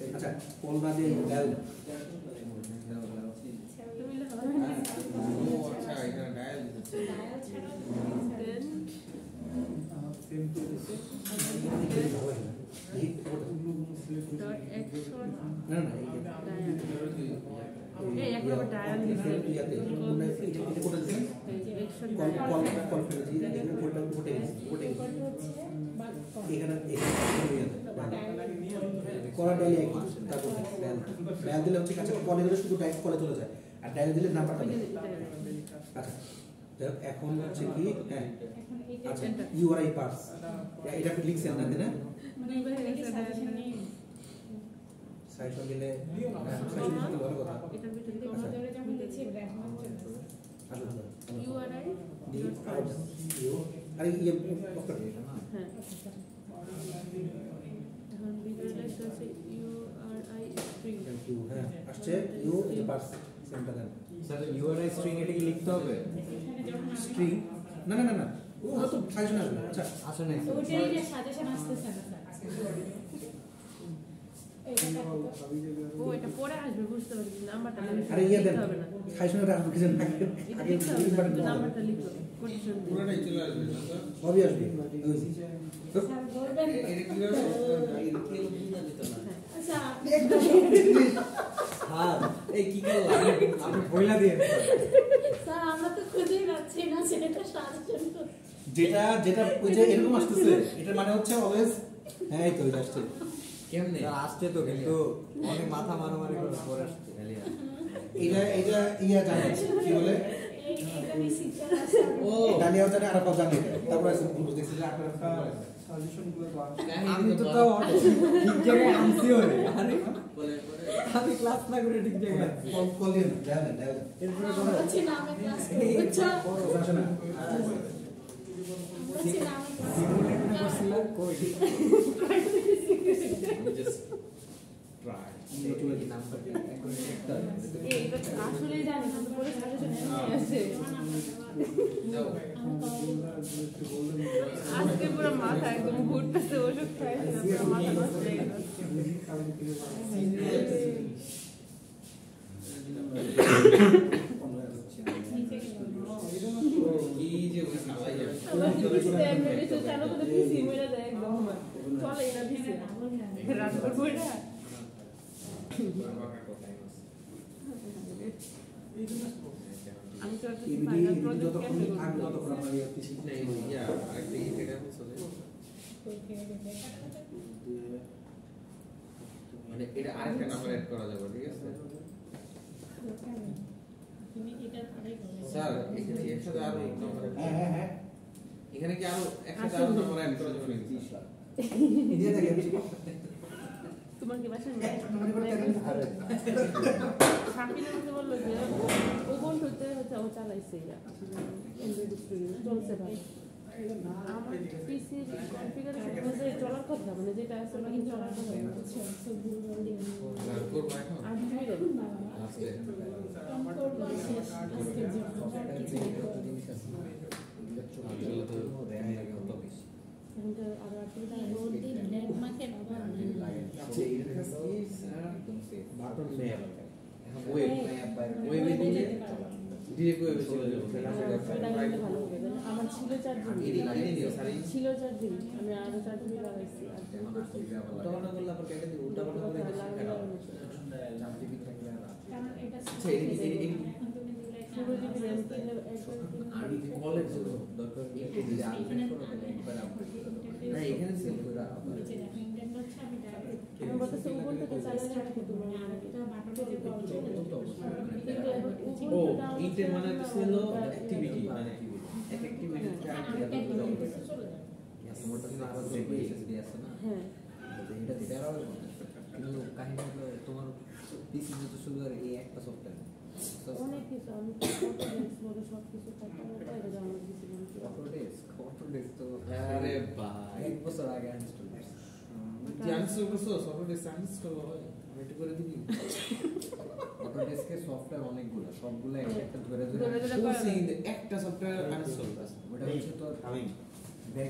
আচ্ছা কল না দিয়ে ডায়াল না না এই এক নম্বর ডায়াল দিছে ডায়াল দিলে হচ্ছে কাছে কলে গেলে শুধু ডাইরেক্ট কলে চলে যায় আর ডায়াল দিলে নাম্বারটা আচ্ছা এখন হচ্ছে কি হ্যাঁ আচ্ছা ইউআরআই পাস এটা আপনি লিখছেন না তাই না সাইড গেলে ভালো কথা এটার ভিতরে তোমাদের যেমন দেখছি ব্যাকগ্রাউন্ড চলছে ইউআরআই আরে ইয়ে হ্যাঁ এখন ভিতরে লেখা আছে ইউআরআই স্ট্রিং হ্যাঁ আসছে you pass centre then sir URI string এটা কি লিখতে হবে স্ট্রিং না না না না ও তো সাজেশন আসবে আচ্ছা আসে নাই তো ওইটাই যে সাজেশন আসতেছে না স্যার ও এটা পরে আসবে বুঝতে পারছি নাম্বারটা আরে ইয়ে দেন হবে না সাজেশনের আসবে কিছু না এটা আগে লিখতে হবে না, বাটন নাম্বারটা লিখো কোটেশন দিয়ে পুরোটাই চলে আসবে না স্যার? সবই আসবে ওই স্যার বলবেন এটা কিভাবে এটা কি হলো বুঝা যেত না। আচ্ছা হ্যাঁ এই কি করলাম? আপনি বইলা দিয়ে স্যার আমরা তো খুঁজেই পাচ্ছি না সেটা সাজেশন তো যেটা যেটা ওই যে এরকম আসতেছে এটা মানে হচ্ছে অলওয়েজ হ্যাঁ এই তো এটা আসছে কেমনে? স্যার আসছে তো কিন্তু অনেক মাথা মারামারি করে পরে আসছে এটা এটা ইয়া জানে কি বলে এইটা রিসিপ্টার আছে ও ডালিয়াও জানে আর আপা জানে তারপরে আছে গ্রুপ দেখছি যে আপনারা সাজেশনগুলো তো আসে। আমি তো তাও ঠিক জায়গায় আনছি ওরে আরে বলে আমি ক্লাস না করে ঠিক জায়গায় আনছি। কল কল দিয়ে না ডায়াল ডায়াল এরপরে আমরা কোনো হচ্ছে নামে ক্লাস করি বুঝছো আসে না আমরা হচ্ছে নামে ক্লাস সিমুলেটর করছিলাম কই জাস্ট ট্রাই। নতুন কি নাম্বার এখন একটা এটা আসলেই জানি কিন্তু পরে সাজেশন নিয়ে আসে যাও। আজকে পুরো মাথা একদম ঘুরতেছে ওষুধ খাইছে না পুরো মাথা নষ্ট হয়ে গেছে নিচে গেলাম কি যে ওই সালাই যাবে। আমার কিছু এমনি কিছু চালু করে দিছি মেরে দেয় একদম চলে না দিছে রাত করবো এটা আমি তো একটা ইবিডি ফাইনাল প্রজেক্ট যতক্ষণ ক্যান্সেল থাকবে করব ততক্ষণ আমরা ইয়ে কিছু না, এই ইয়া, আরেকটা ই থেকে চলে। মানে এটা আরেকটা নাম্বার অ্যাড করা যাবে, ঠিক আছে? তুমি এটা পরে বলে স্যার, এখানে কি একসাথে আরো নাম্বার add হ্যাঁ করা- হ্যাঁ হ্যাঁ এখানে কি আরো একসাথে আরো নাম্বার অ্যাড করা যাবে নাকি স্যার? দিয়ে দেখে তোমার কি বাসা আরে শাকিনা আমাকে বললো যে ও বন্ধুতে হচ্ছে ও চালাইছে চলছে ভাই আমার পিসি কনফিগারেশন মধ্যে চলার কথা মানে যেটা আছে ওটা কিন্তু চলার কথা না। আর করবো এখন? আর তুমি দেখ লাস্টে। শেষ আজকে আসলে তো র্যাম লাগে অত বেশি। এখনকার আরো আর তুমি তাহলে রোদি ব্ল্যাক মার্কেট বাবা আচ্ছা, এটা হচ্ছে কি, স্যার, একদম safe। Button map. এখন ওয়েব, ওয়েবে দিলে ডিরেক্ট ওয়েবে চলে যাবে। এটা কিন্তু ভালো হবে তাই না? আমার ছিল 4 এডি জিবি লাগিয়ে দিও, স্যার, এই ছিল 4 জিবি আমি আরো 4 জিবি লাগাইছি আর তুমি করছি উল্টাপাল্টা করলে আবার কেটে দিব উল্টাপাল্টা করলে কারণ এটা আচ্ছা, এডি এখন তুমি দিলে 16 জিবি র্যাম কিনলে একবার আমি কলের জন্য দরকার এখানে না, এখানে সেভ করে নিচে দেখো ইন্টারনেট হচ্ছে আমি ডাইরেক্ট আমি বলতেছি উবুন্টু তো চালালে রাখি তোমার আরেকটা বাটন দিয়ে কল চলে কিন্তু এখন ও উবুন্টু ডাউনলোড ইন্টেল মানে হচ্ছে হলো অ্যাক্টিভিটি, মানে এক অ্যাক্টিভিটি আরেকটা ইন্টারনেটে চলে যাবে তোমারটা কিন্তু আরো বেশি এসএসডি আছে না হ্যাঁ এটা দিতে আরো কিন্তু কাহিনী হলো তোমার পিসি যত শুরু করে এই একটা সফটওয়্যার অনেক কিছু আমি Autodesk বলে সব কিছু থাকতে এটা ডাউনলোড দিছি অটোডেস্ক তো আরে ভাই এক বছর আগে আনস্টল করছি আনস্টল করছো অটোডেস্ক আনস্টল হয় আমি একটু করে দিবি অটোডেস্কের সফটওয়্যার অনেকগুলো সবগুলো একটা একটা ধরে ধরে ধরে বলছি একটা সফটওয়্যার আনস্টল আছে ওটা হচ্ছে তোর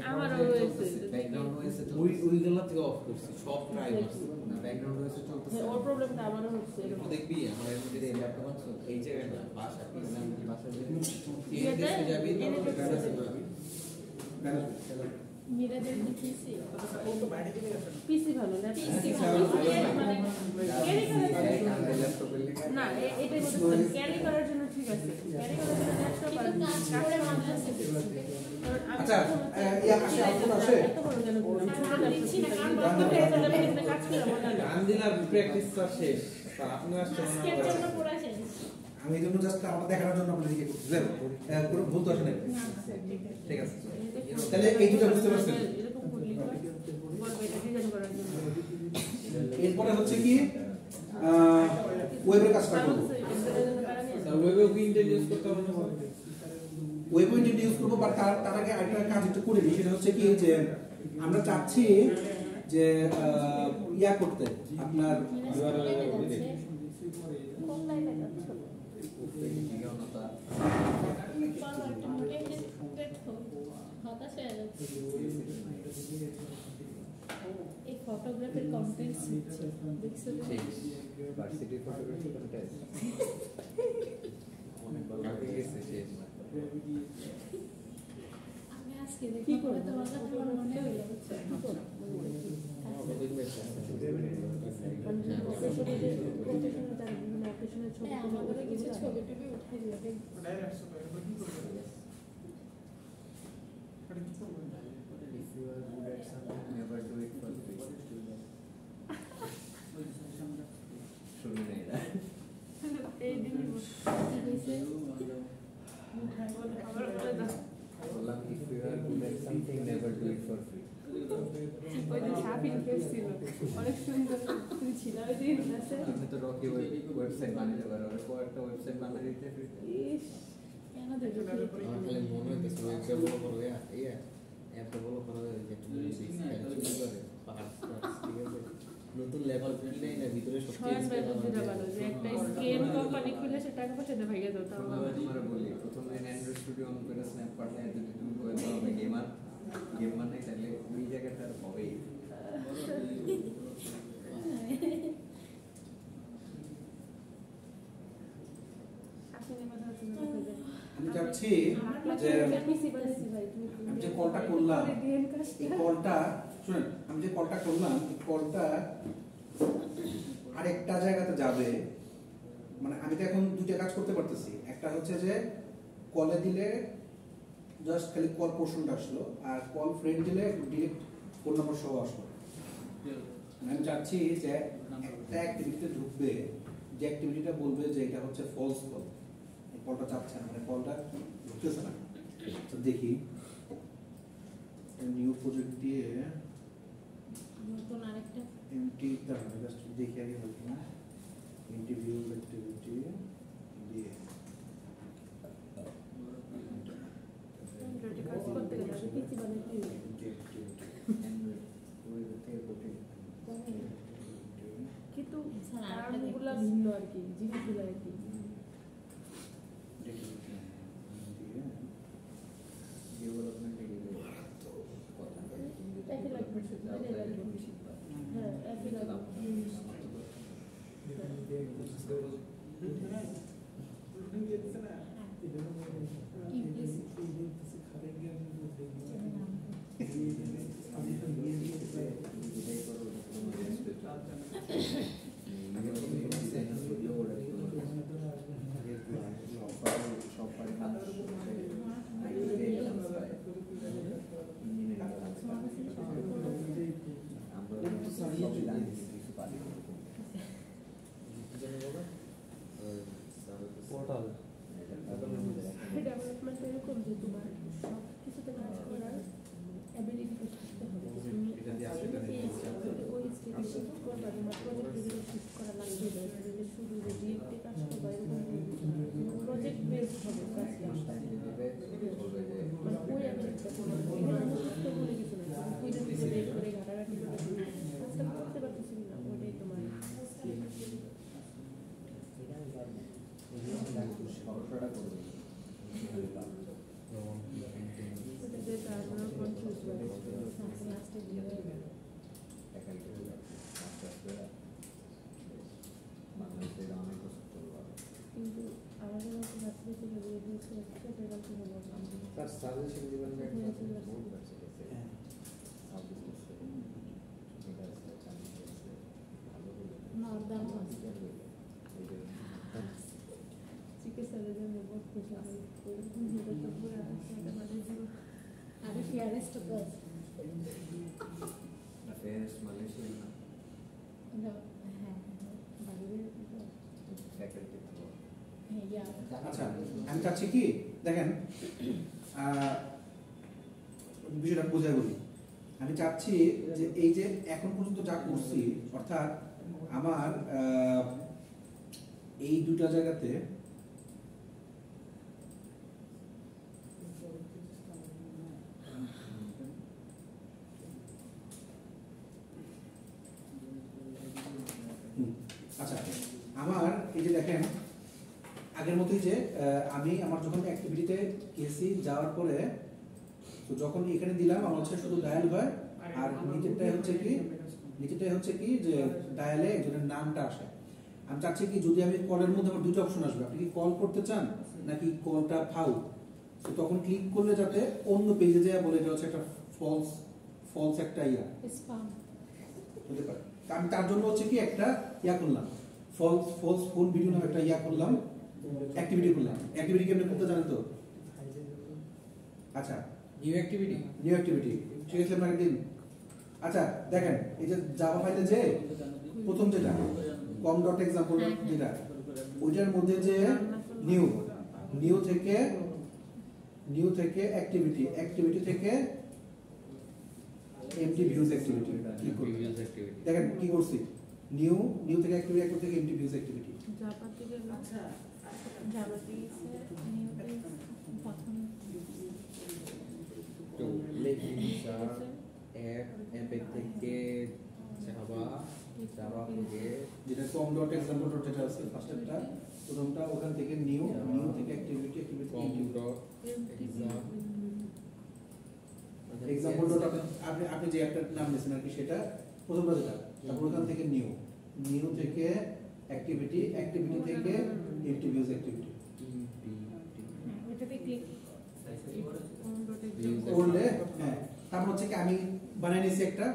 আমারও রয়েছে। ব্যাকগ্রাউন্ড ওয়েসে ওইগুলো থেকে অফ করছি সব ট্রাই করছি না ব্যাকগ্রাউন্ড ওয়েসে চলতেছে ওর প্রবলেমটা আমারও হচ্ছে একটু দেখবি আমার এর মধ্যে এই ল্যাপটপ আছে এই জায়গায় না বাসা কি নাম কি বাসা এই দেশে যাবি তারপর ব্যালেন্স করবি মিরাজের পিসি পিসি ভালো না পিসি মানে ক্যারি করার জন্য ল্যাপটপের লেখা না এটাই বলতে ক্যারি করার জন্য ঠিক আছে ক্যারি করার জন্য ল্যাপটপ আর কিন্তু কাজ করে মনে আছে আচ্ছা ইয়া আসে আউটপুট আসে এত বড় যেন ছোট দিচ্ছি না কারণ কাজ করে মনে হয় গান দিলার প্র্যাকটিস শেষ আপনি আসছেন আজকের জন্য পড়া শেষ আমি এই জন্য জাস্ট আমরা দেখানোর জন্য আপনাদেরকে করছি কোনো ভুল তো আসে না ঠিক আছে তাহলে এই দুটো বুঝতে পারছেন এরকম করলি বলবে এটা ডিজাইন করার জন্য এরপরে হচ্ছে কি ওয়েবের কাজটা করব ওয়েবেও কি ইন্টেলিজেন্স করতে হবে না ওয়েব ইন্ট্রোডিউস করব বাট তার আগে আরেকটা কাজ একটু করে নিই সেটা হচ্ছে কি যে আমরা চাচ্ছি যে ইয়া করতে আপনার কোন লাইনে যাচ্ছ হতাশ হয়ে যাচ্ছে এই ফটোগ্রাফির কন্টেন্ট দেখছো ভার্সিটি ফটোগ্রাফি কন্টেস্ট অনেক ভালো লাগছে শেষ আমি আজকে দেখি করে তোমার কথা আমার মনে হইলো আমাদের কিছু ছবি টবি উঠাই দিবে If you are good at something, never do it for free. শুনি নাই না এই দিনই বললাম if you are good at something, never do it for free. ওই দিন শাপিং ছিল অনেক সুন্দর তুমি ছিল ওই দিন আছে আমি তো রকি ওয়েবসাইট বানাতে পারো আর কয়েকটা ওয়েবসাইট বানিয়ে দিতে ফ্রি ইস কেন দেখো আমার খালি মনে হইতেছে ওয়েবসাইট বলো করো এত বলো করো যে একটু শুরু করে পার্টস ঠিক আছে নতুন লেভেল ফিল্ডে না ভিতরে সব ছয় বুদ্ধিটা ভালো যে একটা স্কেম কোম্পানি খুলে সে টাকা পয়সা দিয়ে ভেঙে দাও তাও তোমার বলি প্রথম দিন অ্যান্ড্রয়েড স্টুডিও অন করে স্ন্যাপ পাঠায় যদি তুমি করে দাও গেম মানে তাহলে ওই জায়গাটা আর হবেই আমি চাচ্ছি যে আমি যে কলটা করলাম এই কলটা শুনেন আমি যে কলটা করলাম এই কলটা আরেকটা জায়গাতে যাবে মানে আমি তো এখন দুইটা কাজ করতে পারতেছি একটা হচ্ছে যে কলে দিলে জাস্ট খালি কল পোর্শনটা আসলো আর কল ফ্রেন্ড দিলে ডিরেক্ট ফোন নম্বর সহ আসলো আমি চাচ্ছি যে একটা অ্যাক্টিভিটিতে ঢুকবে যে অ্যাক্টিভিটিটা বলবে যে এটা হচ্ছে ফলস কল এই কলটা চাচ্ছে না মানে কলটা ঢুকতেছে না তো দেখি নিউ প্রজেক্ট দিয়ে নতুন আরেকটা এমটি দাঁড়ানো জাস্ট দেখি আগে বলছি না ইন্টারভিউ অ্যাক্টিভিটি দিয়ে কাজ করতে গেলে আমি কিছু বানাইতে কিন্তু কারণগুলো ভিন্ন আর কি জিনিসগুলো আর কি একই লাগবে হ্যাঁ একই লাগবে সাজেশন দিবেন না একটা হ্যাঁ। নর্দার্ন চিকিৎসার জন্য বহুত খুশি হয় তো পুরো সেটা মানে আরে ফেয়ারেস্ট তো আছে ফেয়ারেস্ট মালয়েশিয়ান না হ্যাঁ বাইরে ফ্যাকাল্টি হ্যাঁ ইয়া আচ্ছা আমি চাচ্ছি কি দেখেন বিষয়টা বোঝাই বলি আমি চাচ্ছি যে এই যে এখন পর্যন্ত যা করছি অর্থাৎ আমার এই দুটা জায়গাতে আচ্ছা আমার এই যে দেখেন আগের মতোই যে আমি আমার যখন অ্যাক্টিভিটিতে গেছি যাওয়ার পরে তো যখন এখানে দিলাম আমার হচ্ছে শুধু ডায়াল হয় আর নিচেরটাই হচ্ছে কি যে ডায়ালে একজনের নামটা আসে আমি চাচ্ছি কি যদি আমি কলের মধ্যে আমার দুটো অপশন আসবে আপনি কি কল করতে চান নাকি কলটা ফাউ তো তখন ক্লিক করলে যাতে অন্য পেজে যায় বলে এটা হচ্ছে একটা ফলস একটা স্পাম হতে পারে আমি তার জন্য হচ্ছে কি একটা করলাম ফলস ফোন ভিডিও নামে একটা করলাম অ্যাক্টিভিটি করলাম অ্যাক্টিভিটি কেমনে করতে জানেন তো আচ্ছা নিউ অ্যাক্টিভিটি ঠিক আছে আপনাকে দিন আচ্ছা দেখেন এই যে জাভা ফাইলে যে প্রথম যেটা com.example যেটা ওইটার মধ্যে যে নিউ থেকে অ্যাক্টিভিটি থেকে এমটি ভিউজ অ্যাক্টিভিটি ক্লিক করি দেখেন কি করছি নিউ থেকে অ্যাক্টিভিটি থেকে এমটি ভিউজ অ্যাক্টিভিটি জাপান থেকে আচ্ছা জাভা পেজে নিউতে প্রথম তো লেখা অ্যাপের থেকে জাভা থেকে যেটা com.example যেটা আছে ফার্স্টটা প্রথমটা ওখান থেকে নিউ থেকে অ্যাক্টিভিটি এক্সাম্পল আপনি যে একটা নাম দিয়েছেন আর কি সেটা প্রথমটা যেটা তারপর ওখান থেকে নিউ থেকে অ্যাক্টিভিটি থেকে এমটি ভিউজ অ্যাক্টিভিটি এটাতে ক্লিক করলে হ্যাঁ তারপর হচ্ছে কি আমি বানিয়ে নিয়েছি একটা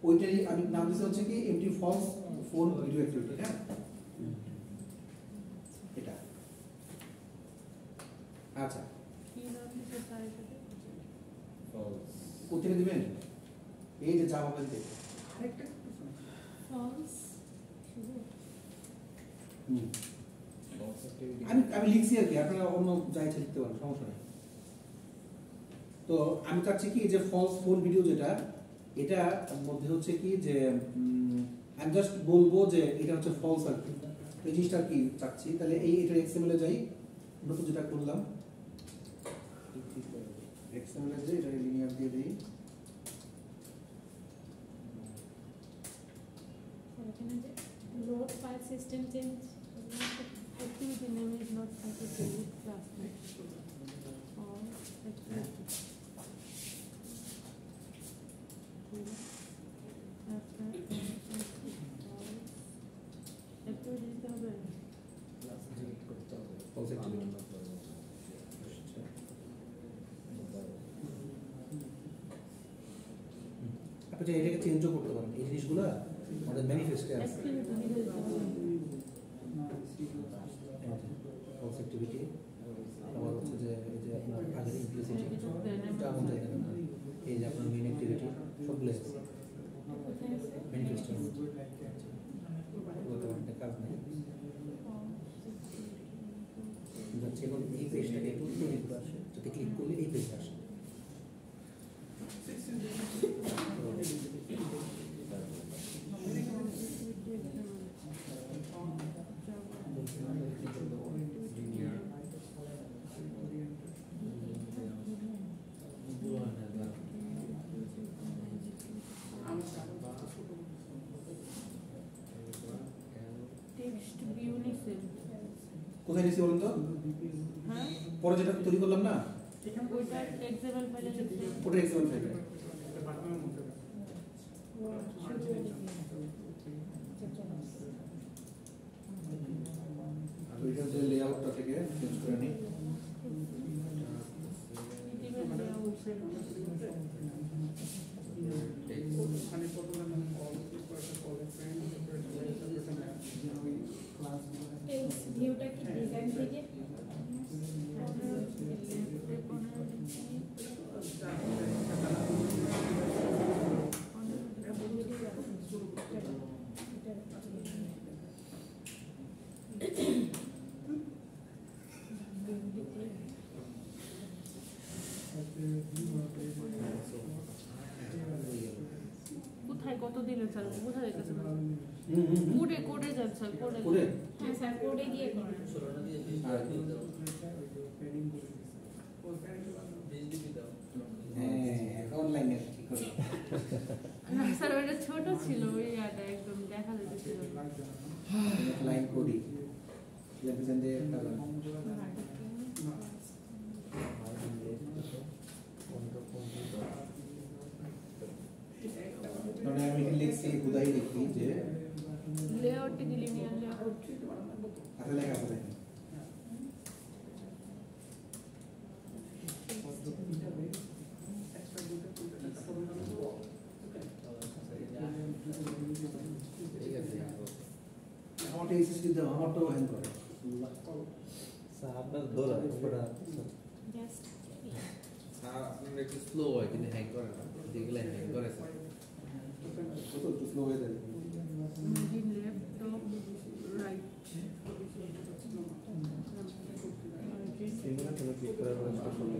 ওইটারই আমি নাম দিয়েছি হচ্ছে কি empty false phone video activity হ্যাঁ এটা আচ্ছা কি নাম দিতে চাই সেটা কোথায় দিবেন এই যে জাভা ফাইল থেকে ফলস শুধু আমি লিখছি আর কি আপনারা অন্য যা ইচ্ছা লিখতে পারেন সমস্যা নেই তো আমি চাচ্ছি কি যে ফলস ফোন ভিডিও যেটা এটা মধ্যে হচ্ছে কি যে আমি জাস্ট বলবো যে এটা হচ্ছে ফলস আর কি এই জিনিসটা কি চাচ্ছি তাহলে এটা এক্সএমএল এ যাই নতুন যেটা করলাম এক্সএমএল এ যাই এটা লিনিয়ার দিয়ে দেই এখানে যে load file system change activity name is not associated with classmate or activity activity দিতে হবে ফলস অ্যাক্টিভিটি আপনি যে এটাকে চেঞ্জও করতে পারেন এই জিনিসগুলো আমাদের ম্যানিফেস্টে আছে activity দিতে হবে ফলস অ্যাক্টিভিটি আবার হচ্ছে যে এই যে আপনার আগের ইমপ্লিসিটি এটা এমন জায়গা না এই যে আপনার মেইন অ্যাক্টিভিটি সবগুলো আছে ম্যানিফেস্টো একটা কাজ নেই যাচ্ছে এখন এই পেজটাকে একটু তৈরি করে আসে যাতে ক্লিক করলে এই পেজটা আসে text view নিছে কোথায় নিয়েছি বলুন তো হ্যাঁ পরে যেটা তৈরি করলাম না ওইটা এক্সাম্পল ফাইলে লিখছে ওটা এক্সাম্পল ফাইল ওইটা যে লেআউটটা থেকে চেঞ্জ করে নিই ইতিমধ্যে মানে কতটা মানে কল কয়েকটা কলের ফ্রেন্ড টেক্সট ভিউটা কি ডিজাইন থেকে কোথায় কত দিনের স্যার বোঝা যাইতেছে না কোডে কোডে যান স্যার কোডে করে হ্যাঁ স্যার কোডে গিয়ে করেন হ্যাঁ অনলাইনে কি করে না স্যার ওটা ছোট ছিল ওই ইয়াটা একদম দেখা যাইতেছিল না। লাইন কোডি রিপ্রেজেন্ট মানে আমি কি লিখছি খুদাই লিখি যে লেআউটে দিলি নিয়ে লেআউট আচ্ছা লেখা আছে দেখেন ঠিক আছে আমারটা এসএসডি দাও আমারটাও হ্যাং করে স্যার আপনার দৌড়া ওটা জাস্ট স্যার আপনার একটু স্লো হয় কিন্তু হ্যাং করে না যেগুলো হ্যাং করে স্যার কত একটু স্লো হয়ে যায় middle left top right single করে ক্লিক করার পরে স্পেশাল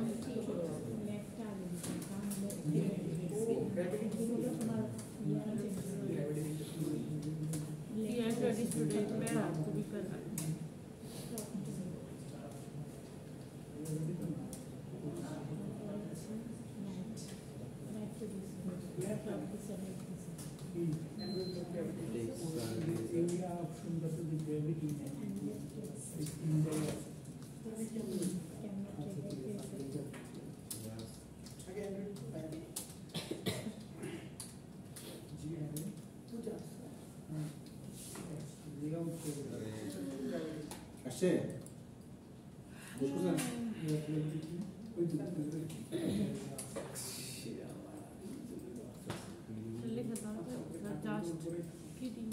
এমটি লেফটটা তোমার টিআর স্টুডেন্ট প্যারা খুবই প্যারা আসছে বুঝছেন লেখা দাও জাস্ট কিডিং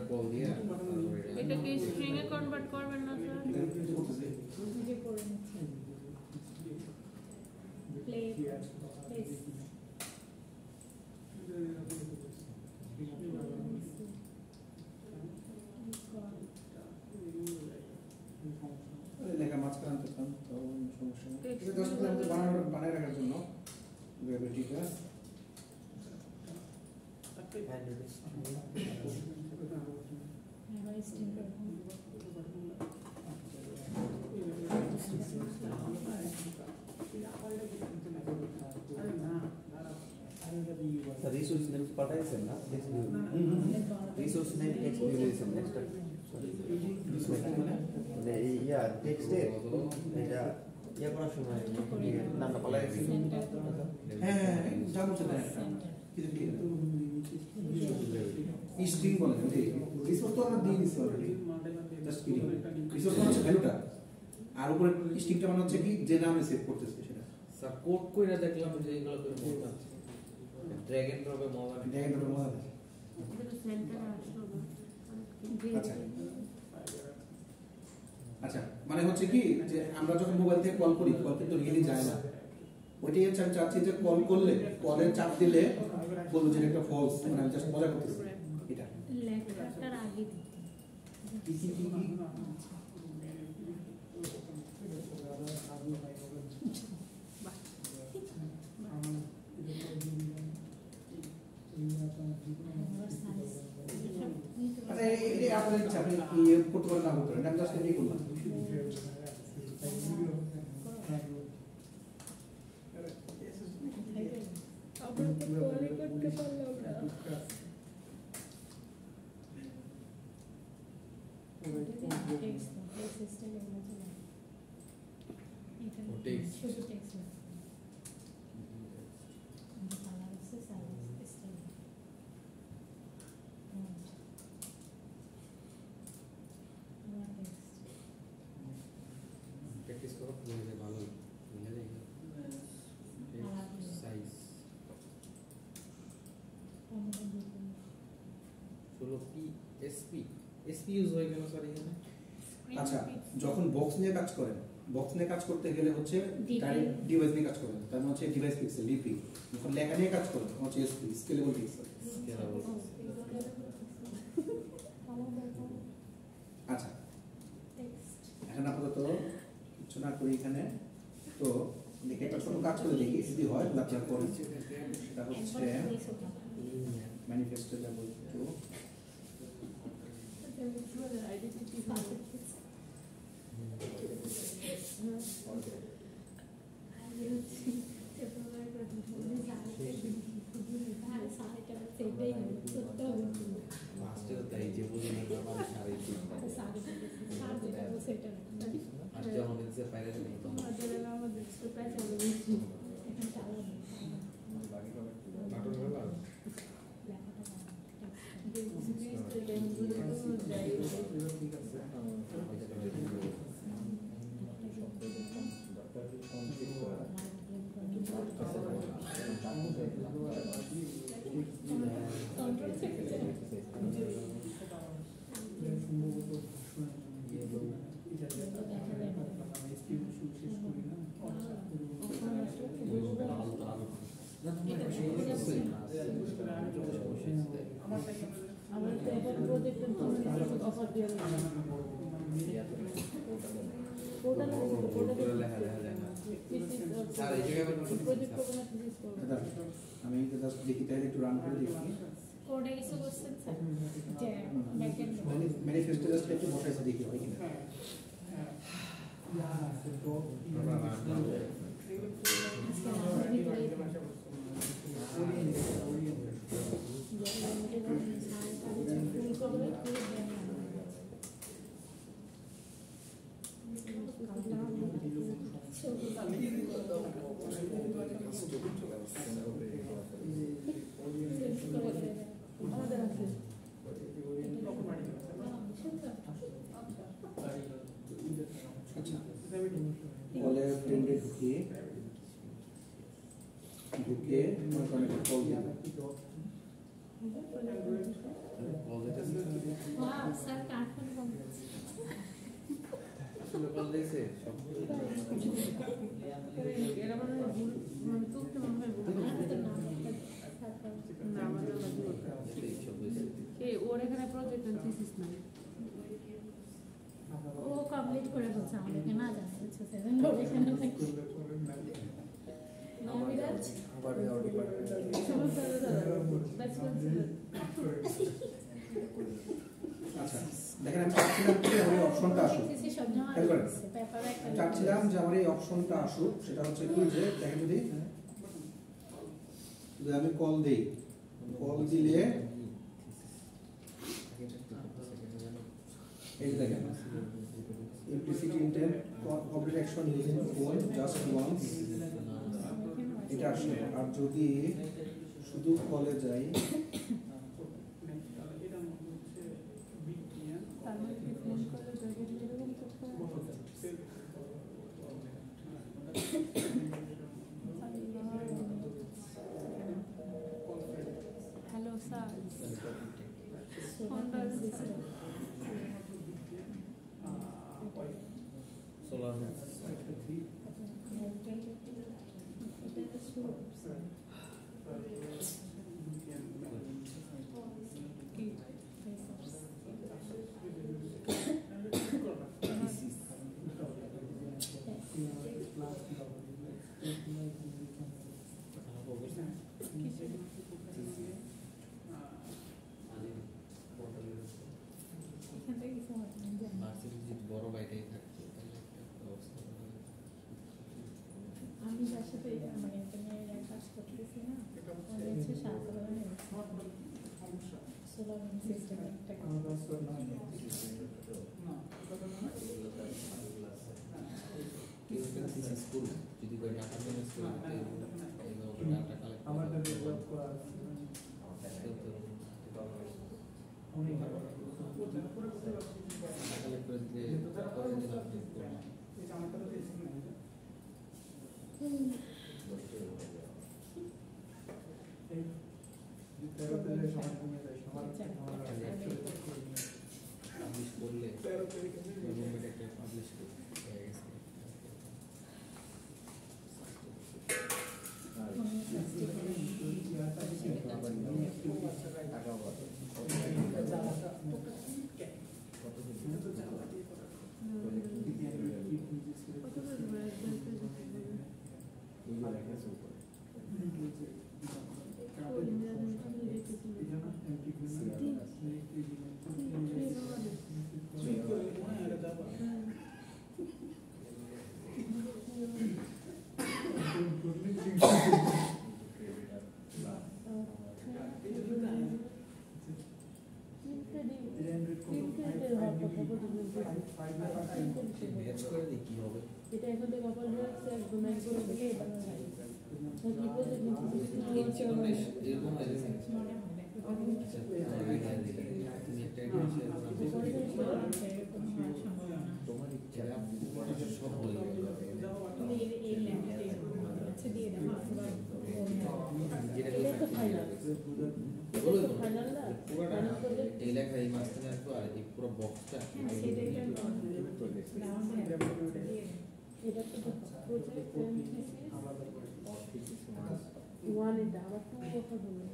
কল দিয়ে এটাকে স্ট্রিং এ কনভার্ট করবেন না স্যার নিজে করে নিচ্ছে প্লে প্লেস লেখা মাঝখানে আনতে চান তো সমস্যা নেই এটা জাস্ট আমাদের বানায় রাখার জন্য গ্র্যাভিটিটা এবার স্টিম করব রিসোর্স নেম পাঠাইছেন না রিসোর্স নেম টেক্সট দিয়েছেন নেক্সট মানে ইয়া টেক্সটে এটা ইয়া করার সময় নামটা পাঠাইছি হ্যাঁ জানো সেটা স্ট্রিং বলে রিসোর্স তো আমরা দিয়ে দিচ্ছি অলরেডি জাস্ট কিডিং রিসোর্স মানে হচ্ছে ভ্যালুটা আর উপরে স্ট্রিংটা মানে হচ্ছে কি যে নামে সেভ করতেছে সেটা স্যার কোড কইরা দেখলাম যে এগুলো করে মজা ড্র্যাগ এন্ড ড্রপে মজা নেই। দেখেন তো মজা আছে এটা সেন্টারে আসলো না আচ্ছা আচ্ছা মানে হচ্ছে কি যে আমরা যখন মোবাইল থেকে কল করি কল কিন্তু রিয়েলি যায় না ওইটাই হচ্ছে আমি চাচ্ছি যে কল করলে কলের চাপ দিলে বলবো যে এটা ফলস মানে আমি জাস্ট মজা করতেছি এটা লেখাটার আগে আচ্ছা আপনার ইচ্ছা, আপনি কি করতে পারেন না করতে পারেন, আমি জাস্ট এটাই করলাম। আমরা তো কলই করতে পারলাম না। text. শুধু টেক্সট না কালার আছে সাইজ স্টাইল প্র্যাকটিস করো বুঝে ভালো বুঝে যায় সাইজ চলো পি এসপি ইউজ হয় কেন স্যার এখানে? আচ্ছা, যখন বক্স নিয়ে কাজ করেন, বক্স নিয়ে কাজ করতে গেলে হচ্ছে ডাইরেক্ট ডিভাইস নিয়ে কাজ করেন, তার মানে হচ্ছে ডিভাইস পিক্সেল ডিপি। যখন লেখা নিয়ে কাজ করেন তখন হচ্ছে এসপি স্কেলেবল পিক্সেল। আচ্ছা, এখন আপাতত কিছু না করি এখানে, তো দেখে একটা ছোট কাজ করে দেখি, যদি হয় তাহলে আপনার পরে সেটা হচ্ছে ম্যানিফেস্টো লেভেল 2। মাস্টার তাই যে বলি না আমার সারি আর যখন হচ্ছে পাইরে নেই তো আমাদের স্পেশাল বেশি নাটক হলো আমাদের তো এবার প্রজেক্টের জন্য অফার দিয়ে আমি জাস্ট দেখি তাহলে একটু রান করে দেখি। কোডে কিছু করছেন স্যার যে ব্যাকএন্ড ম্যানিফেস্টো জাস্ট একটু বসাইছে দেখি হয় কিনা। বলে ফ্রেন্ডে ঢুকিয়ে কল দিলাম। ওয়াও স্যার কার্টুন কল দিয়েছে সব এরা মানে ভুল মানে তুলতে মনে হয় ভুল না আমাদের ওর এখানে প্রজেক্ট এন্ড থিসিস নাই ও কমপ্লিট করে বলছে আমাদেরকে না জানা হচ্ছে সেভেন এখানে নাবিরাজ আবার যাও ডিপার্টমেন্ট আচ্ছা, দেখেন আমি চাচ্ছিলাম যে আমার এই অপশনটা আসুক। সব জমা খেয়াল করেন, দিচ্ছে পেপার একটা চাচ্ছিলাম যে আমার এই অপশনটা আসুক। সেটা হচ্ছে কি যে দেখেন যদি আমি কল দিই, কল দিলে এই যে দেখেন implicit intent complete action using phone just once, এটা আসলে। আর যদি শুধু কলে যাই হ্যালো স্যার সোলার এখানে ভার্সিটি যদি বড় বাইটাই থাকতো তাহলে একটা অবস্থা হতো। আমি যার সাথে মানে ইঞ্জিনিয়ারিং কাজ করতেছি না, ও হচ্ছে সাধারণ সোলার সিস্টেম একটা কেউ একটা থিসিস স্কুল যদি করে ঢাকা স্কুল এইভাবে ডাটা কালেক্ট আমারটা ডেভেলপ করা আছে অনেক কালেক্ট করে দিলে করে দিলে আপনি করবেন। এই জামাটা তো বেশি না এই তেরোতে সময় কমিয়ে দেয় সবার পাবলিশ করলে গভর্নমেন্ট একটা পাবলিশ করে হয়ে গেছে। ম্যাচ করে দিই কি হবে? এটা এখন থেকে কপাল রাখছে একদম একদম থেকে এই জীবনে এরকম হয়ে গেছে। আচ্ছা, তুমি একটা idea share করো। তোমার ইচ্ছা সব বলে দেবে। যেটা তো ফাইনাল বলো তো ফাইনাল না পুরোটা ফাইনাল করলে এই লেখা এই মাঝখানে আসবো আর এই পুরো বক্সটা এটা তো প্রজেক্ট ওয়ান এটা আবার টু অফার হলো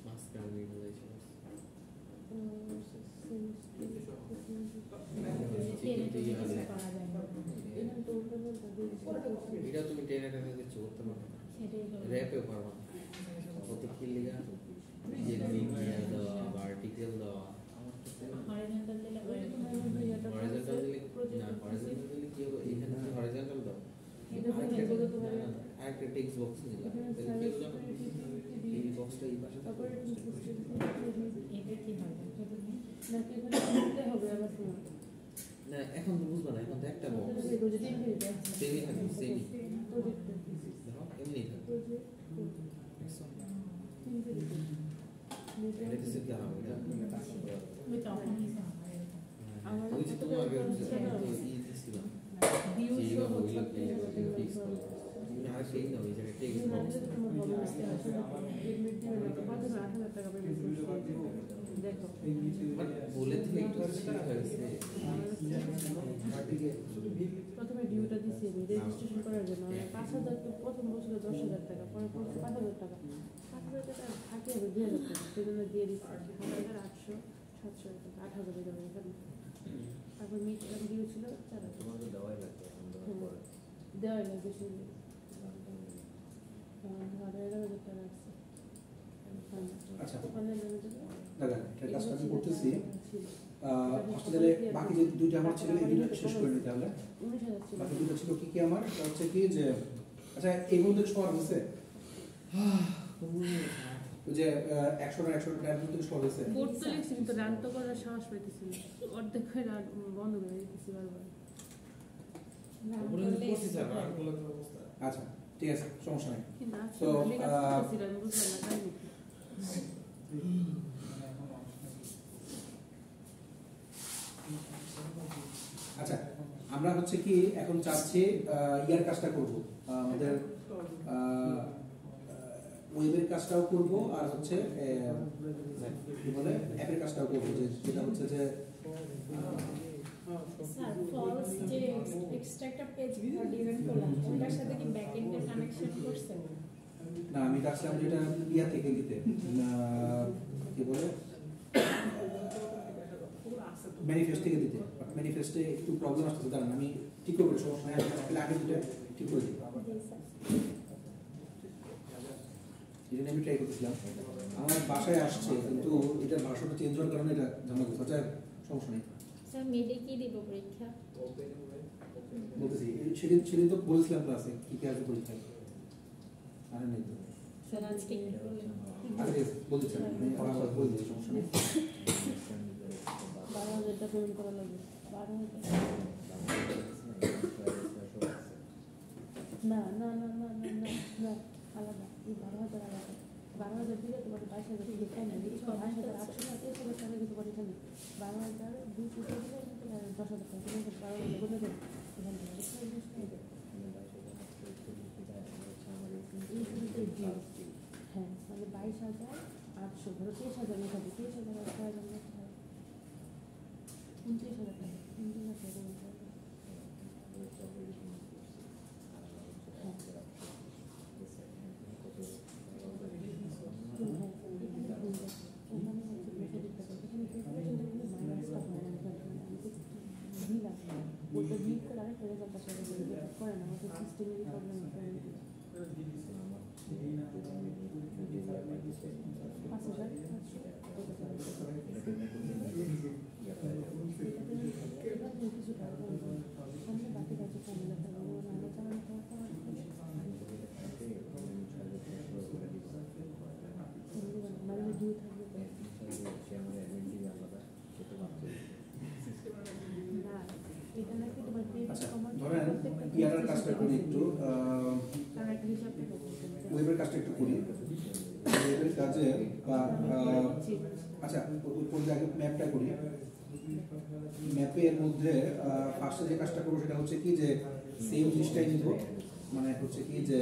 মাঝখানে নিয়ে বলেছিল এটা তুমি টেনে টেনে কিছু করতে পারবে না, র্যাপেও পারবে না। কত কি লেখা যে লিঙ্ক দেওয়া বা আর্টিকেল দেওয়া হরিজন্টাল দিলে হরিজন্টাল দিলে না, হরিজন্টাল দিলে কি হবে? এখানে যদি হরিজন্টাল দাও আরেকটা টেক্সট বক্স দিলাম তাহলে কি হলো? এই বক্সটা এই পাশে থাকবে। এটা কি হয় নাকি করতে হবে আবার তোমার না এখন তো বুঝবা না, এখন তো একটা বক্স প্রজেক্ট সেমই থাকবে, সেমই প্রজেক্ট দেখো এমনি থাকবে। এটা কিছু কি হবে এটা ওই তখনই আমার ওই যে তোমার আগে ই দিছিলাম এইভাবে ওইগুলো ফিক্স করো। তুমি আর সেই না ওই জায়গায় টেক্সট বক্স দেখো বাট বলে দিলে একটু ঠিক হয়েছে। প্রথমে ডিউটা দিছি আমি রেজিস্ট্রেশন করার জন্য 5,000 তো প্রথম বছর 10,000 টাকা পরে 5,000 টাকা 5,000 টাকা থাকে হবে 2,000 টাকা সেজন্য দিয়ে দিচ্ছি 8,800 700 টাকা 8,000 টাকা এখানে তারপর মিটার দিয়েছিল 4,000 তোমাকে দেওয়াই লাগবে দেওয়াই লাগবে শুধু 11,000 টাকা আছে আচ্ছা ওখানে দাদা এটা কাজটা আমি করতেছি হসপিটালে বাকি যে দুইটা আমার ছিল এই দুটো শেষ করে নিতে হবে। 19,000 ছিল বাকি দুটো ছিল কি কি আমার এটা হচ্ছে কি যে আচ্ছা এই মধ্যে সবার হয়েছে ওই যে 100 টাকার মধ্যে সবার হয়েছে বোর্ড তো লিখছি কিন্তু রান তো করার সাহস পাইতেছি না অর্ধেক হয়ে রান বন্ধ করে দিতেছি বারবার বলে দিচ্ছি স্যার আর বলে তো অবস্থা। আচ্ছা ঠিক আছে সমস্যা নেই কিন্তু আজকে So, আমি কাজ করতেছিলাম বুঝলাম না তাই নাকি আচ্ছা আমরা হচ্ছে কি এখন চাচ্ছি ইয়ার কাজটা করব আমাদের ওয়েবের কাজটাও করব আর হচ্ছে কি বলে অ্যাপের কাজটাও করব যেটা হচ্ছে যে স্যার ফলস যে এক্সট্রা একটা পেজ ডিজাইন করলাম ওটার সাথে কি ব্যাকএন্ডের কানেকশন করছেন? না আমি চাচ্ছিলাম যেটা ইয়া থেকে নিতে কি বলে ম্যানিফেস্ট থেকে দিতে ম্যানিফেস্টে একটু প্রবলেম আসছে দাঁড়ান আমি ঠিক করে সমস্যা নেই আমি আগে দুটো ঠিক করে দিই এটা নিয়ে আমি ট্রাই করতেছিলাম। আমার বাসায় আসছে কিন্তু এটার ভাষাটা চেঞ্জ হওয়ার কারণে এটা ঝামেলা করছে। আচ্ছা সমস্যা নেই, স্যার মেডে কি দিব পরীক্ষা? বলতেছি সেদিন সেদিন তো বলেছিলাম ক্লাসে কী কী আসবে পরীক্ষায়, আর নেই তো। স্যার আজকে কি করলেন? আচ্ছা ঠিক আছে, বলতেছি আমি আবার বলে দিচ্ছি, সমস্যা নেই। 12,000 টাকা পেমেন্ট করা লাগবে। 12,000 না না না না না না না আলাদা, এই 12,000 আলাদা। 12,000 দিলে তোমার 22,000 দিলে কেন 22,800 না 23,000 টাকা দিতে পারি এখানে। 12,200 দিলে 10,000 টাকা 12,000 কোথায় দেবো এখান থেকে? হ্যাঁ মানে 22,800 ধরো 23,000 লেখা দিই, 23,000 আর 6,000 লেখা হয় 29,000 টাকা। 29,000 ওটা জিপ করে আরেকটা রেজাল্ট আসলে করে না, আমাদের সিস্টেমেরই প্রবলেম আছে। 5,000 বাকি কাছে ফর্মুলা মানে ডিউ থাকবে না, এটা নাকি তোমার আচ্ছা ধরেন ইয়ারের কাজটা করি একটু, আর একটা হিসাব থেকে ওয়েবের কাজটা একটু করি। ওয়েবের কাজে আচ্ছা ওই আগে ম্যাপটা করি। ম্যাপের মধ্যে ফার্স্টে যে কাজটা করবো সেটা হচ্ছে কি যে সেম জিনিসটাই নিব, মানে হচ্ছে কি যে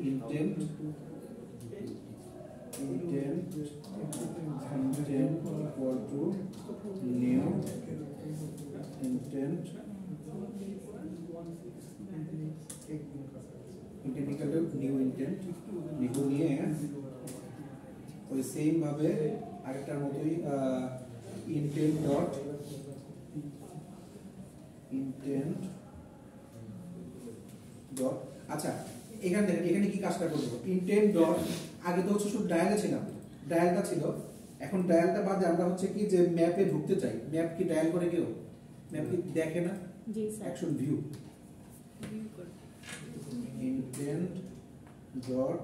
intent equal to new intent new intent নিয়ে ওই সেম ভাবে আরেকটার মতোই ইনটেন্ট ডট আচ্ছা এখানে দেখেন এখানে কি কাজটা করবো। ইনটেন্ট ডট আগে তো হচ্ছে শুধু ডায়ালে ছিলাম, ডায়ালটা ছিল, এখন ডায়ালটা বাদে আমরা হচ্ছে কি যে ম্যাপে ঢুকতে চাই। ম্যাপ কি ডায়াল করে কেউ? ম্যাপ কি দেখে না? জি sir action view intent dot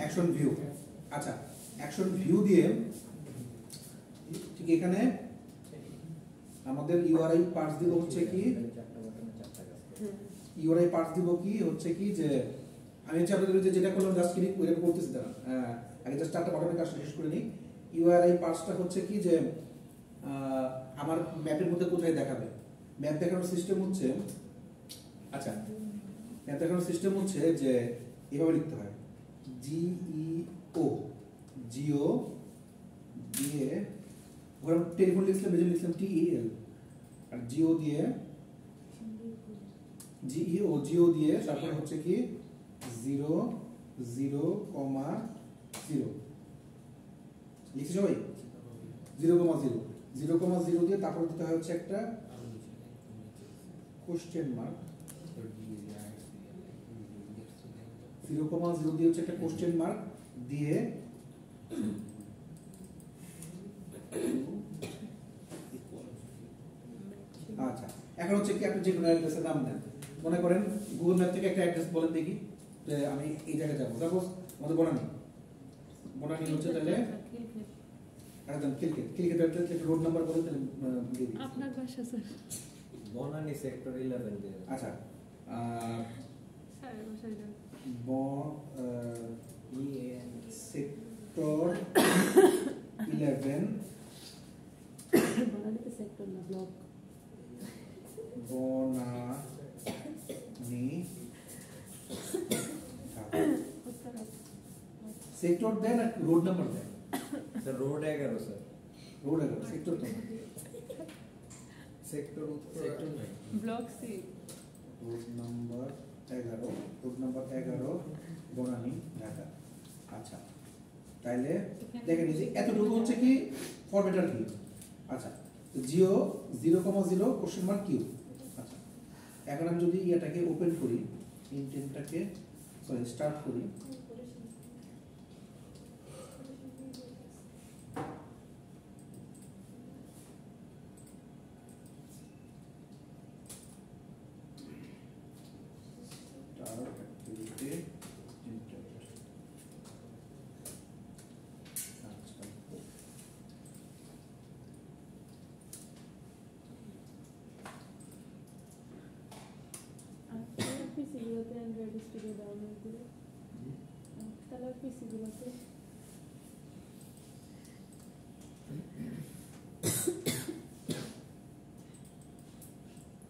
action view action view। আচ্ছা অ্যাকশন ভিউ দিয়ে ঠিক এখানে আমাদের ইউআরআই পার্স দিব হচ্ছে কি ইউআরআই পার্স দিব কি হচ্ছে কি যে আমি হচ্ছে আপনাদের যে যেটা করলাম জাস্ট ক্লিক করে করতেছি দাঁড়া আগে জাস্ট একটা বাটনের কাজ শেষ করে নিই। ইউআরআই পার্সটা হচ্ছে কি যে আমার ম্যাপের মধ্যে কোথায় দেখাবে। ম্যাপ দেখানোর সিস্টেম হচ্ছে আচ্ছা ম্যাপ দেখানোর সিস্টেম হচ্ছে যে এভাবে লিখতে হয় জিইও জিও দিয়ে ওরা টেলিফোন লিখলাম মেজর লিখলাম টিইএল আর জিও দিয়ে জিইও জিও দিয়ে তারপর হচ্ছে কি 0 0 0 লিখছি সবাই 0 0 0 0 দিয়ে তারপর দিতে হয় হচ্ছে একটা কোশ্চেন মার্ক 0 0 দিয়ে হচ্ছে একটা কোশ্চেন মার্ক দিয়ে আচ্ছা এখন হচ্ছে কি আপনি যে কোনো অ্যাড্রেসের নাম দেন। মনে করেন গুগল ম্যাপ থেকে একটা অ্যাড্রেস বলেন দেখি যে আমি এই জায়গায় যাবো। সাপোজ আমাদের বনানী হচ্ছে তাহলে একদম খিলক্ষেত অ্যাড্রেস রোড নাম্বার বলে তাহলে দিয়ে দিই। আপনার বাসা স্যার? বনানী সেক্টর 11 দিয়ে। আচ্ছা স্যার বাসায় যান। সেক্টর 11 বনানীতে সেক্টর না ব্লক। বনানী সেক্টর দেন আর রোড নাম্বার দেন। Sir road 11 sir. Road 11 sector তো সেক্টর সেক্টর নাই। Block C. Road number 11 Banani Dhaka. আচ্ছা তাইলে দেখেন এই যে এতটুকু হচ্ছে কি ফরম্যাটার কি আচ্ছা জিও 0,0 কোশ্চেন মার্ক কিউ আচ্ছা এখন আমি যদি এটাকে ওপেন করি ইনটেন্টটাকে সরি স্টার্ট করি পিসিগুলোতে অ্যান্ড্রয়েড স্টুডিও ডাউনলোড করে তাহলে পিসিগুলোতে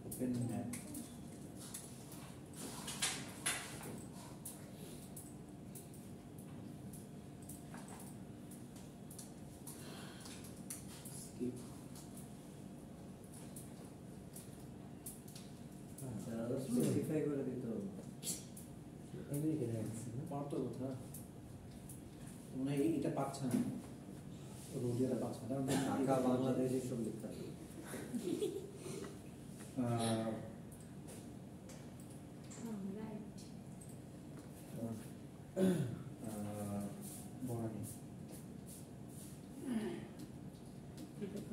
ওপেন ম্যাপ স্কিপ স্পেসিফাই করে দিতে হবে আমেরিকান অ্যাকসেন্ট পারতো কথা মনে হয় এটা পাচ্ছে না রোডিয়াটা পাচ্ছে না কারণ ঢাকা বাংলাদেশ এসব লিখতে হবে বনানী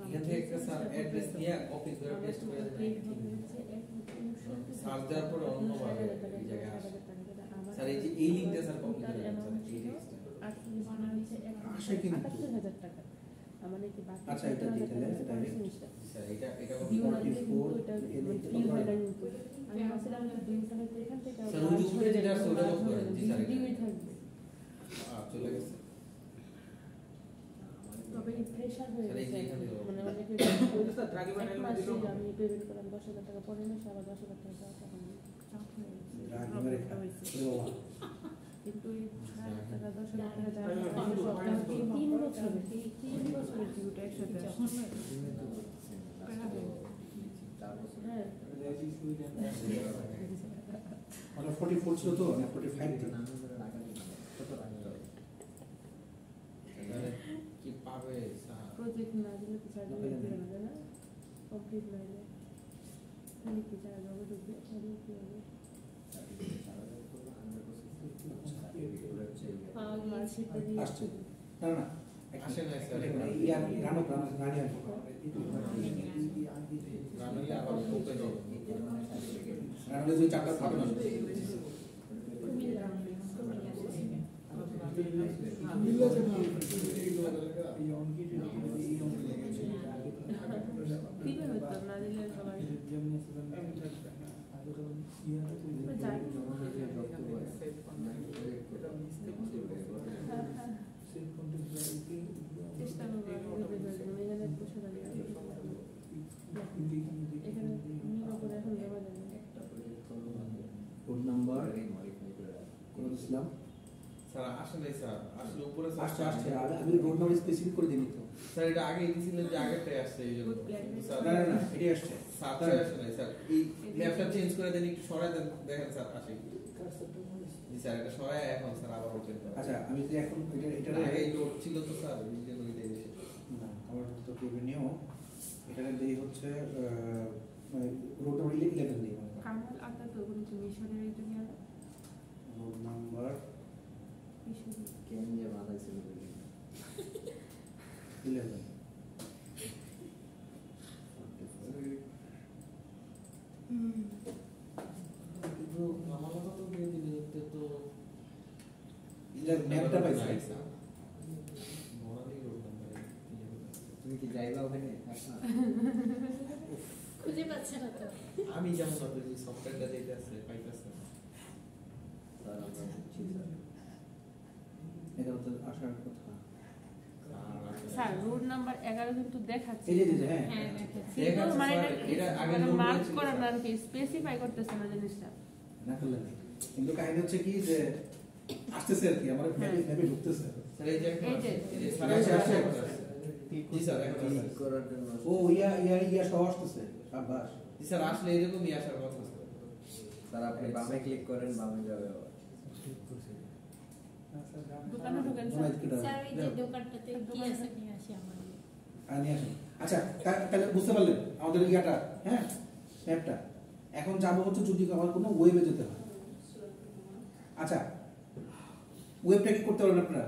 এখান থেকে একটা স্যার অ্যাড্রেস নিয়ে কপি করে পেস্ট করে দেন সার্চ দেওয়ার পরে অন্য ভাবে এই জায়গায় আসে স্যার এই যে এই লিংকটা স্যার কপি করে দেন স্যার এই টেক্সটটা আসে কিন্তু 78,000 টাকা মানে কি বাকি আচ্ছা এটা দিলে ডাইরেক্ট স্যার এটা ভিউ লাগলে কিন্তু ওটা ভিউ হয় না কিন্তু আমি ভাবছিলাম যে ভিউটা হয়তো এখান থেকে স্যার ওই উপরে যেটা আছে ওটা কপি করেন জি স্যার ভিউই থাকবে চলে গেছে তবে প্রেশার হয়ে স্যার এই যে গেছে এখানে মানে অনেকে আমি পেমেন্ট করলাম 10,000 টাকা পরে মাসে আবার 10,000 টাকা দেওয়া টাকা নেই চাপ হয়ে গেছে রাগিমারে কিন্তু এই 6,000 টাকা 10,000 টাকা দেওয়া 3 বছরের ভিউটা একসাথে হ্যাঁ মানে 44 ছিল তো 45 দিন কি পাবে স্যার প্রজেক্ট না দিলে তো সার্টিফিকেট দেবে না কমপ্লিট না হলে খালি কি চার্জ হবে ঢুকবে তাহলে কি হবে মার্কশিটটা দিয়ে আসছে না না আসে না স্যার ইয়ার রানো রানি রানলে আবার ওপেন হবে রানো যে চারটা ফটো না দিবে হতো না দিলে সবাই চেষ্টা করবো এখানে বসে দাঁড়িয়ে এখানে নিয়ে করে এখন দেওয়া যাবে ফোন নাম্বার কোন ইসলাম স্যার আসলে স্যার আসলে উপরে আসছে আসছে আমি রোড নাম্বার স্পেসিফিক করে দিই তো স্যার এটা আগে দিছিলেন যে আগেরটাই আসছে এই জন্য স্যার না না না এটাই আসছে স্যার আসে নাই স্যার এই ল্যাপটপ চেঞ্জ করে দেন একটু সরায় দেন দেখেন স্যার আসে জি স্যার এটা সরায় এখন স্যার আবার ওপেন করা আচ্ছা আমি যে এখন এটা আগে লোড ছিল তো স্যার এই জন্য এটাই বেশি না আমার তো রেভিনিউ এটা দেই হচ্ছে রোড নাম্বার 11 দিই মানে কামাল আতা তো কোনো মিশনের এটা নিয়ে রোড নাম্বার মিশন কেন যে বানাইছিল 11 কিন্তু আমার কথা তো দিয়ে দিলে তো এটা ম্যাপটা পাইছে মরালি রোড নাম্বার তুমি কি যাইবা ওখানে খুঁজে পাচ্ছে না তো আমি যেমন না যে সফটওয়্যারটা যেটা আছে পাইতেছে না স্যার আমরা বুঝছি স্যার এটা তো আসার কথা স্যার রোড নাম্বার 11 কিন্তু দেখাচ্ছে এই যে হ্যাঁ হ্যাঁ দেখাচ্ছে কিন্তু মানে এটা আগে মানে নোট মার্ক করেছিল, করা না স্যার। কি স্পেসিফাই করতেছে না জিনিসটা না করলে না। কিন্তু কাহিনী হচ্ছে কি যে আসতেছে আর কি আমার ম্যাপে ঢুকতেছে স্যার এই যে এই যে। এই যে স্যার আসছে, আসছে। জি স্যার এখন ক্লিক আসছে। করার জন্য ও ইয়া সহ আসতেছে আব্বাস জি স্যার আসলে এরকমই আসার কথা স্যার। স্যার আপনি বামে ক্লিক করেন বামে যাবে আবার দোকানে ঢোকেন জোনায়েদ কি স্যার এই যে দোকানটাতে কি আছে নিয়ে আসি আমার নিয়ে আসেন। আচ্ছা তাহলে বুঝতে পারলেন আমাদের ইয়াটা, হ্যাঁ ম্যাপটা। এখন যাবো হচ্ছে যদি আমার কোনো ওয়েবে যেতে হয়। আচ্ছা ওয়েবটা কি করতে পারবেন আপনারা?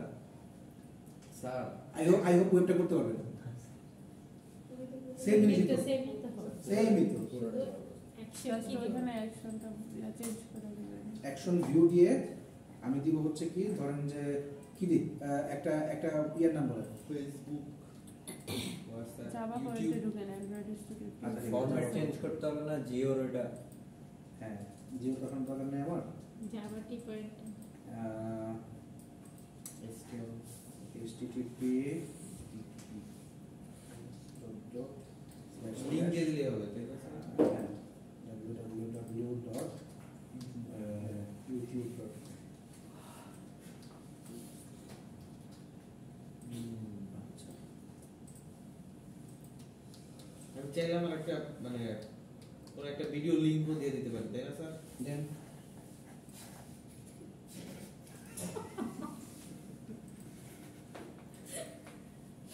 স্যার আই হোপ ওয়েবটা করতে পারবেন। সেম জিনিস তো, সেমই তো হবে সেমই তো। অ্যাকশন কি দিব ওখানে অ্যাকশনটা চেঞ্জ করে দিবেন। অ্যাকশন ভিউ দিয়ে আমি দিব হচ্ছে কি, ধরেন যে কি দিই, একটা ইয়ার নাম বলেন। ফেসবুক, হোয়াটসঅ্যাপ, জাভা কোডে ঢোকেন অ্যান্ড্রয়েড স্টুডিও। আচ্ছা, ফরম্যাট চেঞ্জ করতে হবে না জিওর ওটা। হ্যাঁ জিও তখন দরকার নেই আমার। জাভা টি.পয়েন্ট http লিংক দিয়ে দিলে হবে, ঠিক আছে? www.youtube.com আচ্ছা আমি চাইলে আমার একটা মানে কোনো একটা ভিডিও লিংকও দিয়ে দিতে পারি, তাই না স্যার? দেন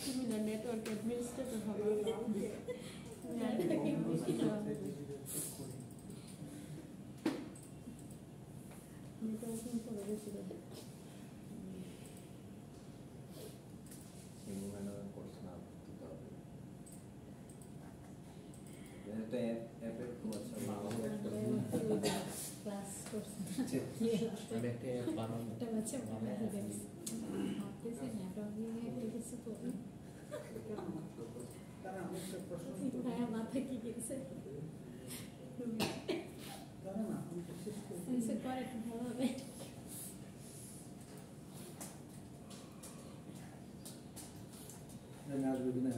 তুমি না নেটওয়ার্ক অ্যাডমিনিস্ট্রেটর হবে নেটওয়ার্কিং করে বেশি করে। কোর্স না দিতে হবে। এটা অ্যাপের কোর্স ক্লাস করছে আমি একটা অ্যাপ বানাবো। একটা বাচ্চা বানাতে গেছে ভাবতেছে নেটওয়ার্কিং এর কিছু করবে ভাইয়া মাথা কি গেছে এসে করে একটু ভালো হবে আসবে কিনা?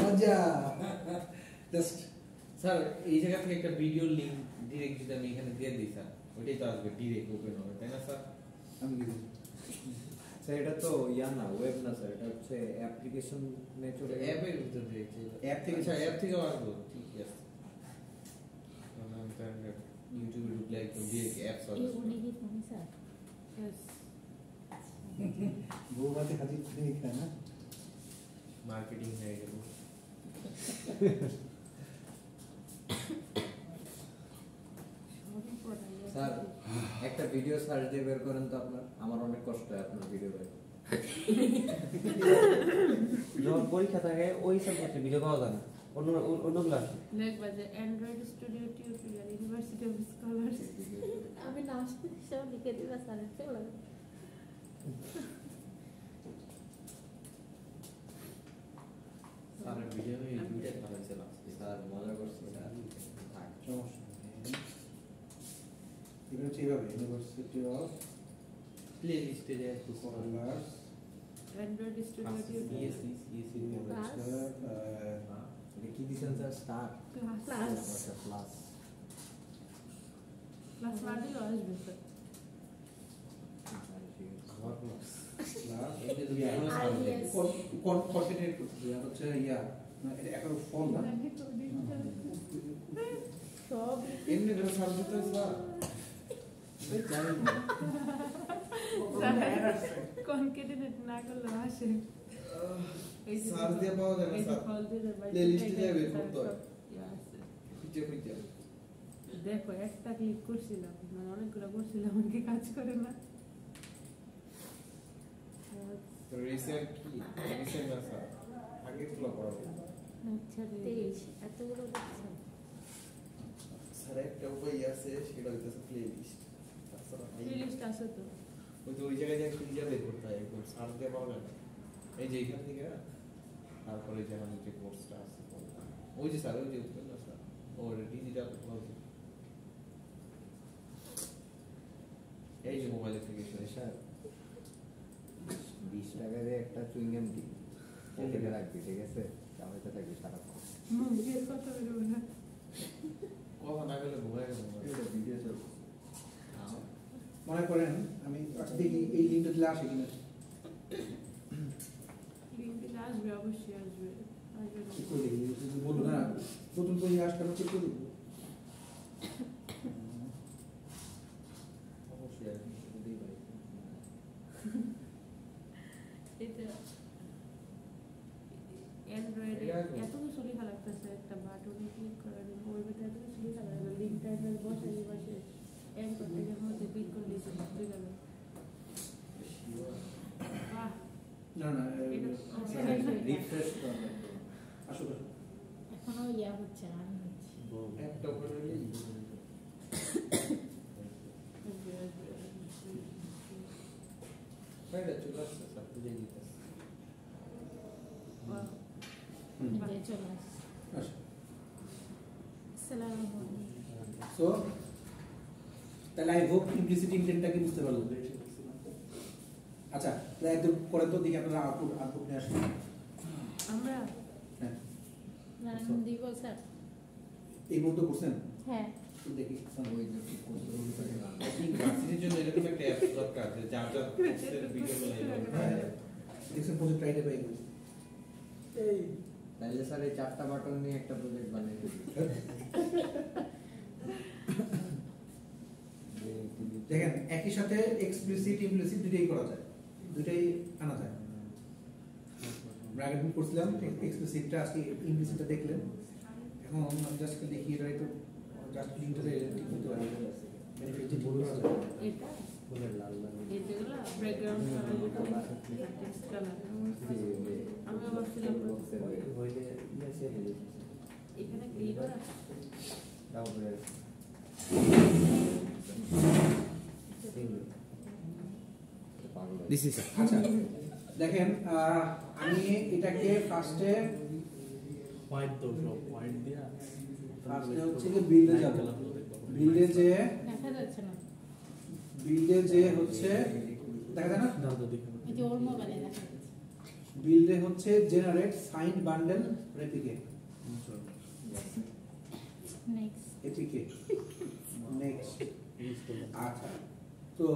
মজা জাস্ট স্যার এই জায়গা থেকে একটা ভিডিও লিংক ডিরেক্ট যদি আমি এখানে দিয়ে দিই স্যার, ওইটাই তো আসবে, ডিরেক্ট ওপেন হবে, তাই না স্যার? আমি কি স্যার এটা তো ইয়া না, ওয়েব না স্যার, এটা হচ্ছে অ্যাপ্লিকেশনে চলে গেলে অ্যাপের ভিতর ডিরেক্ট অ্যাপ থেকে আচ্ছা অ্যাপ থেকেও আসবো, ঠিক আছে। কারণ আমি তো ইউটিউবে ঢুকলে একদম ডিরেক্ট অ্যাপস আসবে। উনি কি ফোন স্যার Yes. বৌভাতে হাজির থেকে খায় না। মার্কেটিং হয়ে গেল। স্যার একটা ভিডিও সার্চ দিয়ে বের করেন তো আপনার, আমার অনেক কষ্ট হয় আপনার ভিডিও বের করতে। যখন পরীক্ষা থাকে ওই সাবজেক্টে ভিডিও পাওয়া যায় না, অন্যগুলো আসে। দেখবা যে Android studio tutorial university of scholars. আমি নাম সব লিখে দিবা স্যারের চলে স্যারের ভিডিও আমি দুইটা বানাইছিলাম স্যার মজা করছে স্যার। থাক। সমস্যা নেই। এটা হচ্ছে এইভাবে ইউনিভার্সিটি অফ প্লে লিস্টে যায় তো স্কলার্স অ্যান্ড্রয়েড স্টুডিও টিউটোরিয়াল এটা কি দিছেন স্যার? স্টার ক্লাস আচ্ছা প্লাস ক্লাস না দিলে আসবে স্যার। আমার ক্লাস ক্লাস এটা তো এখনো সামনে কন্টেন্ট হচ্ছে ইয়া এটা একটা ফর্ম না। সব এমনি করে সার্চ দিতে হয় স্যার। কনকেটেড না করলে আসে। এই যে সার্চ দিয়ে পাওয়া যায় না এই যে স্যার, কল দিলে বাইরে Playlist এ থেকে যাবে, স্যার করতে হয়। সব ইয়ে আছে। খুঁজে খুঁজে দেখো একটা ক্লিক করছিলাম মানে অনেকগুলো করছিলাম আমাকে কাজ করে না। রিসেন্ট কি রিসেন্ট না স্যার, আগে গুলো পড়াবো আচ্ছা 23 এতগুলো দেখছেন স্যার। একটা উপায় আছে, সেটা হইতেছে প্লে লিস্ট। প্লেলিস্ট আছে তো। ওই তো ওই জায়গায় যায় খুঁজে বের করতে হয়, একদম সার্চ দিয়ে পাওয়া যায় না। এই যে এখান থেকে তারপরে যে আমাদের যে কোর্সটা আছে ওই যে স্যার, ওই যে উঠবেন না স্যার, ওর ডিজিটাল টেকনোলজি, এই যে মোবাইল অ্যাপ্লিকেশন। স্যার 20 টাকা দিয়ে একটা চুইংগাম দিই, পকেটে রাখবি, ঠিক আছে? চালাতে থাকবি সারাক্ষণ। মুখের কথা বলবো না। কথা না গেলে ঘুমায় গেল এটা ভিডিও চলবে। মনে করেন আমি আচ্ছা দেখি এই লিঙ্কটা দিলে আসে কিনা। লিঙ্ক দিলে আসবে, অবশ্যই আসবে। চেক করে দেখি বলবো না নতুন করে আসতে চেক করে দেখবো অবশ্যই আর কি দিই ভাই এটা অ্যান্ড্রয়েডে এত কিছু লেখা লাগতেছে একটা বাটনে ক্লিক করার জন্য ওর ভিতরে এত কিছু লেখা লাগে লিঙ্কটা একবার বসাই বসে অ্যাঙ্কর থেকে মধ্যে ক্লিক করে দিয়েছে হয়ে গেল বাহ না না রিফ্রেশ করবে আসলে এখনো ইয়া হচ্ছে রান হচ্ছে একটা করে নিলেই ভাইটা চলে আসছে স্যার বুঝে দিতেছে যে চলে আসছে আচ্ছা আসসালামু আলাইকুম সো তাহলে আই হোপ ইমপ্লিসিট ইন্টেন্টটাকে বুঝতে পারলো আচ্ছা তাহলে একদম পরে তো দেখি আপনারা আউটপুট নিয়ে আসেন আমরা হ্যাঁ রান দিব স্যার এই মুহূর্তে করছেন হ্যাঁ একটু দেখি ওই যে ভার্সিটির জন্য এরকম একটা অ্যাপ দরকার যে যার যার কোর্সের ভিডিও দেখছেন প্রজেক্ট রাইটে পেয়ে গেল এই তাহলে স্যার এই 4টা বাটন নিয়ে একটা প্রজেক্ট বানিয়ে দিই দেখেন একই সাথে এক্সপ্লিসিট ইমপ্লিসিট দুটোই করা যায় দুটোই আনা যায় ব্র্যাকেট করছিলাম এক্সপ্লিসিটটা আজকে ইমপ্লিসিটটা দেখলেন এখন আমি জাস্ট দেখি এটা একটু জাস্ট লিঙ্কটা ঠিক করতে পারি বেনিফিট করা যায় এটা ফুলের লাল লাল এই যেগুলো ব্যাকগ্রাউন্ড কালার টেক্সট কালার আমি ভাবছিলাম হইলে ইয়েছে এখানে ক্লিক করা তারপরে দিস ইজ আচ্ছা দেখেন আমি এটাকে ফার্স্টে হোয়াইট তো সব হোয়াইট দিয়া হচ্ছে কি বিল্ডে যাব বিল্ডে যে দেখা যাচ্ছে না হচ্ছে দেখা যায় না দাদা দেখে এই যে ওর মোবাইলে দেখা যাচ্ছে বিল্ডে হচ্ছে জেনারেট সাইন্ড বান্ডেল রেপিকে নেক্সট এপিকে নেক্সট আচ্ছা তো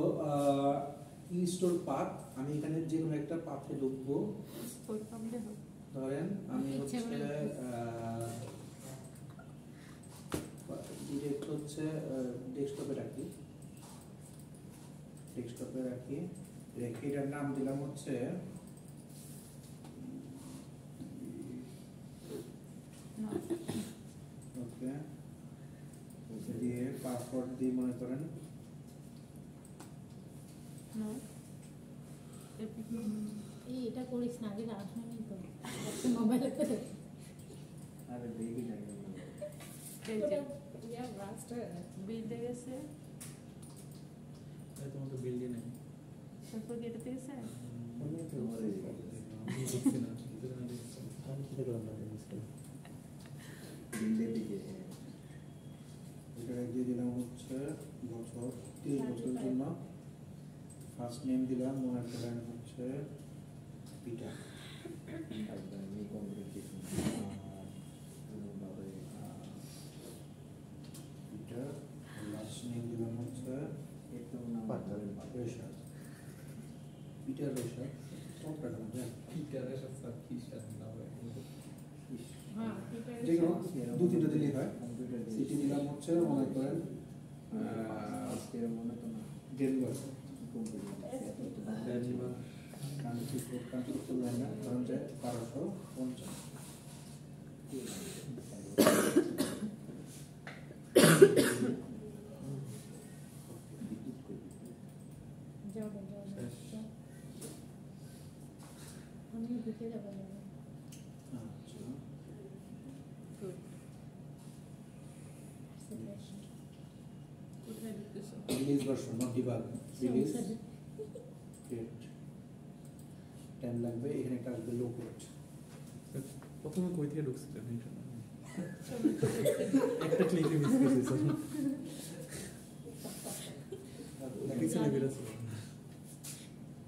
ই স্টোর পাথ আমি এখানে যে কোনো একটা পাথে ঢুকবো ওই পাবলে হোক ধরেন আমি হচ্ছে ডিরেক্ট হচ্ছে ডেস্কটপে রাখি রেখে এটার নাম দিলাম হচ্ছে ওকে দিয়ে পাসওয়ার্ড দিয়ে মনে করেন না এই এটা করিস না আগে আসেনি তো মোবাইলে করে আরে দেখি না এই যে ইয়া ব্রাস্ট বিল্ডে গেছে এই তোমার তো বিল্ডিং নেই তারপর কি এটা পেয়েছে আমি দেখছি না আমি কি করলাম না বিল্ডের দিকে এটা দিয়ে দিলাম হচ্ছে বছর 30 বছরের জন্য ফার্স্ট নেম দিলাম মনে করেন হচ্ছে পিটার একদমই কমপ্লিকেশন পিটার লাস্ট নেম দিলাম হচ্ছে একদম না রেশাদ পিটার রেশাদ সব কাটা যায় পিটারের সাথে খ্রিস্টান না হয় হ্যাঁ যে কোনো দু তিনটা দিলেই হয় কম্পিউটার সিটি দিলাম হচ্ছে মনে করেন আজকে মনে তো না Denver computer country code country code না ধরুন যে 1250 যাও আমি ঢুকে যাবো আচ্ছা গুড কোথায় ঢুকেছো release version not debug release create time লাগবে এখানে একটা আসবে লো কোড প্রথমে কই থেকে ঢুকছিলেন একটা ক্লিকে মিস করছি স্যার পিছনে বেরোছিল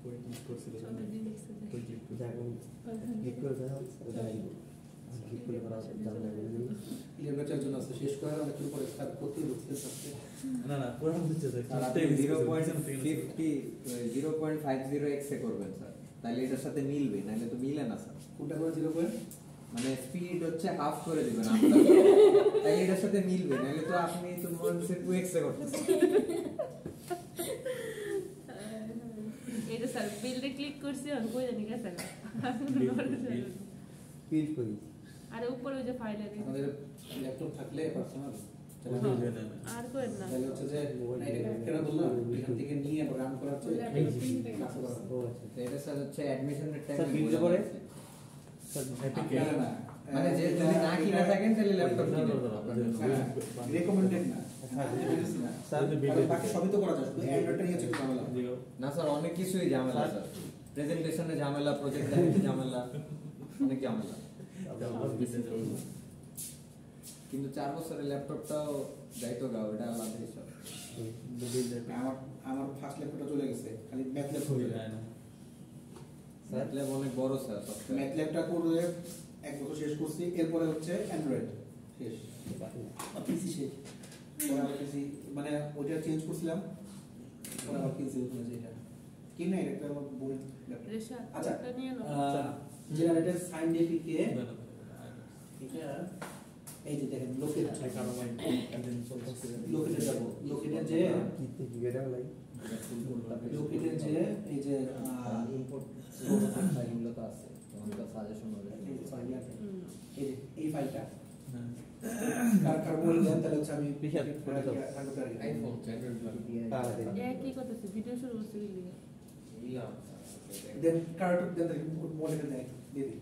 কই ক্লিক করছিল চলো দিয়েছে কই ক্লিক করছিল দেখুন ক্লিক করে দাও ওটাই ক্লিক করে করা জানলে বলে দিই ক্লিয়ার ব্যাচার জন্য আছে শেষ করার অনেক পরে স্টার্ট করতে হচ্ছে সাথে না না পুরো বুঝছে স্যার স্যার আপনি 0.50x এ করবেন স্যার তাহলে এটার সাথে মিলবে নাহলে তো মিলে না স্যার কোনটা করে 0.50 মানে স্পিড হচ্ছে হাফ করে দিবেন আপনার তাই এটার সাথে মিলবে নাহলে তো আপনি তো মনে হচ্ছে 2x এ করতেছেন এটা স্যার বিলডে ক্লিক করছি আর কই জানি গেছে না ফিল করি আর উপরে ওই যে ফাইলের আমাদের ল্যাপটপ থাকলে পার্সোনাল আর কই না তাহলে হচ্ছে যে কেন বললাম এখান থেকে নিয়ে রান করা হচ্ছে ও আচ্ছা তো এটা স্যার হচ্ছে অ্যাডমিশনের টাইম স্যার বিল করে স্যার না না মানে যে যদি না কিনা থাকেন তাহলে ল্যাপটপ কিনুন রেকমেন্ডেড না স্যার বাকি সবই তো করা যায় শুধু অ্যান্ড্রয়েডটা নিয়ে হচ্ছে ঝামেলা না স্যার অনেক কিছুই ঝামেলা স্যার প্রেজেন্টেশনে ঝামেলা প্রজেক্ট দেখাতে ঝামেলা অনেক ঝামেলা কিন্তু 4 বছরের ল্যাপটপটাও যাইতো গা ওটা আলাদা হিসাব আমার ফার্স্ট ল্যাপটপটা চলে গেছে খালি ম্যাথ ল্যাব হয়ে যায় না স্যার ল্যাব অনেক বড় স্যার ম্যাথ ল্যাবটা করে এক বছর শেষ করছি এরপরে হচ্ছে অ্যান্ড্রয়েড শেষ পিসি শেষ পরে আবার পিসি মানে ওইটা চেঞ্জ করছিলাম পরে আবার পিসি হয়েছে এটা কি না এটা আমার বোরিং ল্যাপটপ রেশা আচ্ছা এটা নিয়ে নাও জেনারেটর সাইন ডিপিকে এটা এই যে দেখেন লোকেটেড যাব লোকেটেড যে কি গেটা লাই লোকেটেড যে এই যে ইম্পোর্ট ফাইলগুলো তো আছে তোমাদের সাজেশন হবে এই ফাইলটা কার বলে দেন তাহলে হচ্ছে আমি আইফোন কি করতেছে ভিডিও শুরু করতে গেলি দেন কার্ড দেন বলে দেন দিয়ে দিই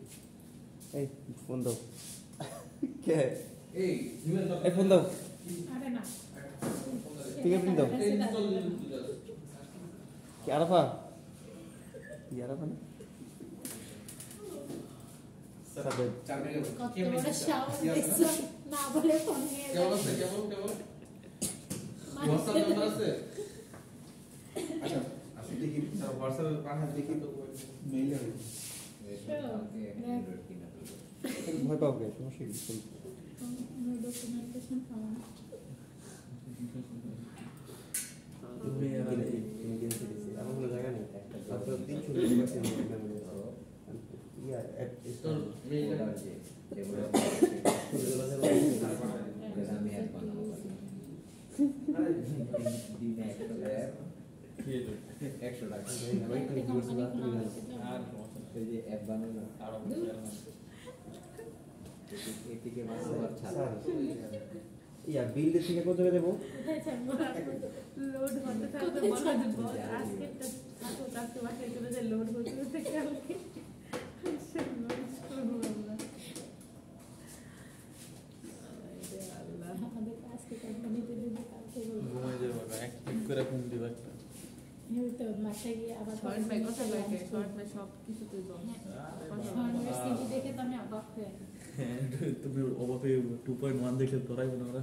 এই ফোন দাও কে এই এই ফোন দাও আরে না ফিঙ্গারপ্রিন্ট দাও কি আরাফা কি আরাফা না সাবেদ চার মিনিট কত বড় সাউন্ড দেখছো না বলে ফোন নিয়ে কেমন আছে কেমন হোয়াটসঅ্যাপ নাম্বার আছে আচ্ছা দেখি হোয়াটসঅ্যাপে পাঠান দেখি তো মেইল হবে ভয় পাও কে সমস্যা কি ডকুমেন্টেশন পাওয়া আমার কোনো জায়গা নেই একটা 300 মেমোরি ইয়া তোর মেইলটা আমি এক বানাবো দিনে 100 টাকা আর এই যে অ্যাপ বানানো আরো এটিকে বানাবার ছাড়া ইয়া বিল থেকে কত টাকা দেবো লোড হতে থাকবে মনে হয় বল আজকেটা থাকো কাছে বাসায় চলে যায় লোড হতে হতে কালকে আমাদের আজকে কোম্পানিতে দিদি কালকে বলবো ঘুমাই যাবো এক ক্লিক করে ফোন দিব একটা এই তো মাসে গিয়ে আবার শর্ট বাই কথা লাগে শর্ট বাই সব কিছু তুই বল সিভি দেখে তো আমি অবাক হয়ে গেছি। হ্যাঁ তুমি অবাকে 2.1 দেখলে তোরাই মনে ওরা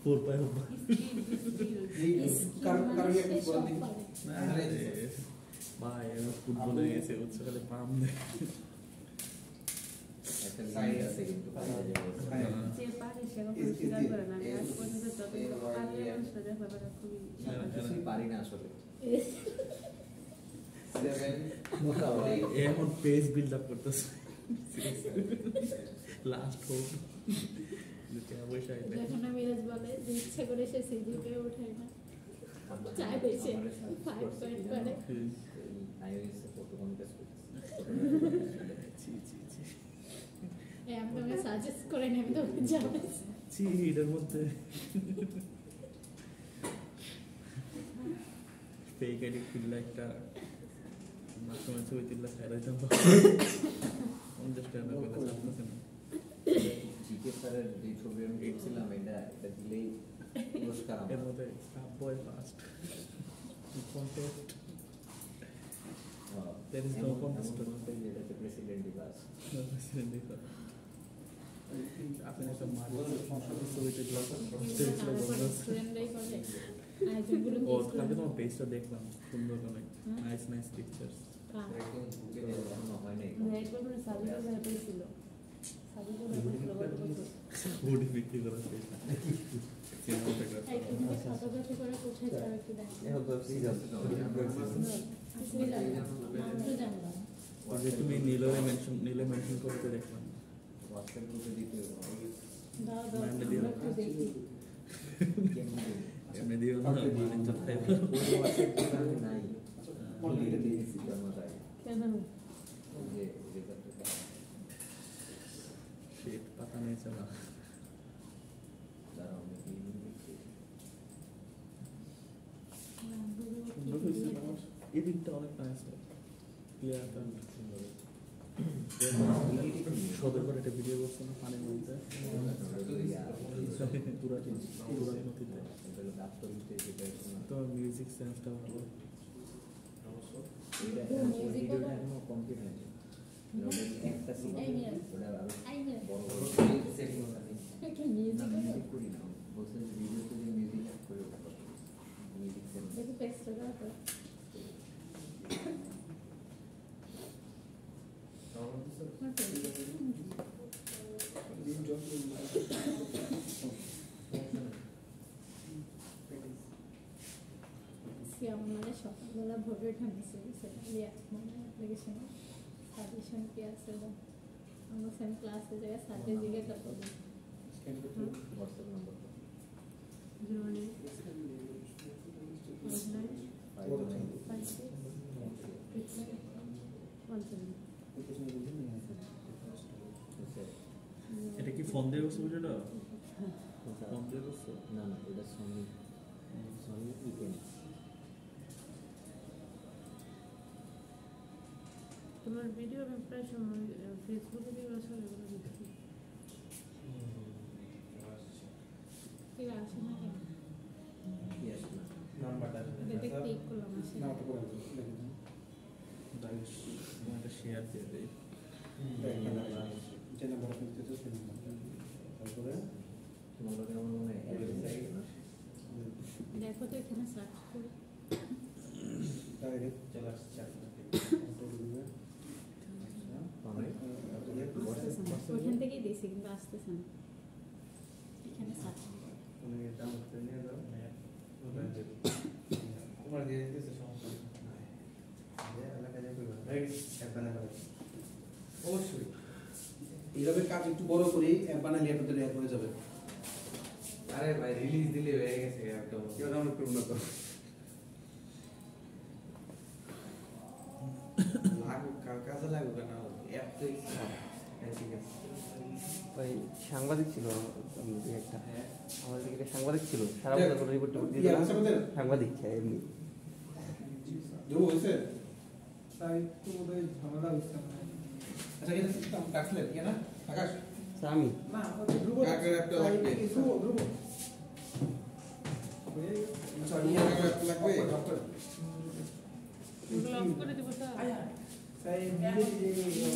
4 পাই হবে কারণ একটা সব বলেন পারে। ভাই ফুটবলে গেছে হচ্ছে খালি পাম দেয় একটা লাইন আছে কিন্তু যে পারে সে কখনো স্বীকার করে না আমি আজ পর্যন্ত যতগুলো পারলে মানুষটা দেখো ব্যাপারটা খুবই কিছুই পারি না আসলে 7 এখন পেজ বিল্ড আপ করতেছে লাস্ট হোপ পয়সা যখন মিরাজ বলে যে ইচ্ছে করে সে সিভিকে উঠায় না চায় বেশি 5 পয়েন্ট করে আইওএস ফটো কন্টেস্ট আমি তোমাকে সাজেস্ট করে নেব তো যাবে ছি এটার মধ্যে ফেক আইডি খুললে একটা মাসে মাসে ওই তিল্লা ফেরাইতাম 50 টাকা করে আসতেছে না জিকে স্যারের যে ছবি আমি দেখছিলাম এটা দিলেই পুরস্কার এর মধ্যে staff boy fast contest there is no contest যেটাতে প্রেসিডেন্ট দিবাস আপনি একটা মারি ছবিতে ফ্রেন্ডরাই করে আয়োজনগুলো ও কালকে তোমার পেজটা দেখলাম সুন্দর করে নাইস নাইস পিকচার্স একদম বুকে এখনো হয় নাই নেট করে সাবিকা ব্যাপারে ছিল সাবিকা ব্যাপারে ছিল গত বছর বডি বিক্রি করা পেজটা এই তুমি ফটোগ্রাফি করে কোথায় যাও একটু দেখো এখন তো সিরিয়াস আসলে জানো না জানো না যে তুমি নীলে মেনশন করতে দেখলাম হোয়াটসঅ্যাপ গ্রুপে দিতে হবে। দাও দাও Mind আমরা দিও। একটু দেখি কেমনে দেবে? এমনি দিও না মানে তো খাইব ওই হোয়াটসঅ্যাপ গ্রুপে আমি নাই। অলরেডি দিয়েছি তো আমার আগে। কেন ওই যে রেজাল্টটা। শীত পাতা নেই চলা যারা অনেকে ইমেল দিচ্ছে। এই দিকটা অনেক নাইস ক্লিয়ার কাট সদর করে একটা ভিডিও করছে না পানির মধ্যে পুরা নদীতে তো মিউজিক সেন্সটা ভালো ভিডিওটা এখনো কমপ্লিট হয়নি। একটা সিন এই নিয়ে ওটা আরো আই নিয়ে বড় সেটিং আছে। একটা মিউজিক মিউজিক করি না, বলছে ভিডিওতে যে মিউজিক অ্যাড করে ওটা করতে মিউজিক সেটিং। দেখি টেক্সট দাও তো আমাদের সকালবেলা ভোরে উঠে মেসেজ দিয়েছে অ্যাপ্লিকেশনে সাজেশন কি আছে আমরা সেম ক্লাসে যাই সাথে জিজ্ঞাসা করবো হোয়াটসঅ্যাপ নাম্বার 08956 এটা কি ফোন দিয়ে করছো ভিডিওটা ফোন দিয়ে করছো না না এটা সনি ইটেন। তোমার ভিডিও আমি প্রায় সময় ফেসবুকে দিয়ে আসলে এগুলো দেখি ঠিক আছে না কেন কি আসে না নাম্বারটা এটা ক্লিক করলাম আসে না তো করে দেখেন দাইস একটা শেয়ার দিয়ে দেই যে নাম্বার আপনি দিতে সেই নাম্বার তারপরে তোমার কেমন মনে হয় দেখো তো এখানে সার্চ করে ডাইরেক্ট চলে আসছে ওইখান থেকেই দিয়েছি কিন্তু আসতেছে না এখানে সার্চ তোমার দিয়ে দিতেছে সমস্যা অবশ্যই এইভাবে কাজ একটু বড় করি অ্যাপ বানালে আপনাদের অ্যাপ হয়ে যাবে। আরে ভাই রিলিজ দিলে হয়ে গেছে একটা কেউ ডাউনলোড করুন না তো লাগুক কাজে লাগুক না অ্যাপ তো ঠিক আছে ওই সাংবাদিক ছিল একটা হ্যাঁ আমাদের দিকে একটা সাংবাদিক ছিল সারা দেখ, বছর রিপোর্ট দিয়ে ইয়ে দিলাম আছে আমাদের? সাংবাদিক এমনি ধ্রুব হয়েছে? তাই একটু বোধহয় ঝামেলা হচ্ছে না। আচ্ছা এটা কাটলেন ইয়ে না আকাশ স্যার আমি না ওই যে ধ্রুব কাকের একটা লাগবে। ধ্রুব ধ্রুব হয়ে গেছে। আচ্ছা ইয়ে লাগবে ওগুলো অফ করে দেবো তা তাই নিজে নিজে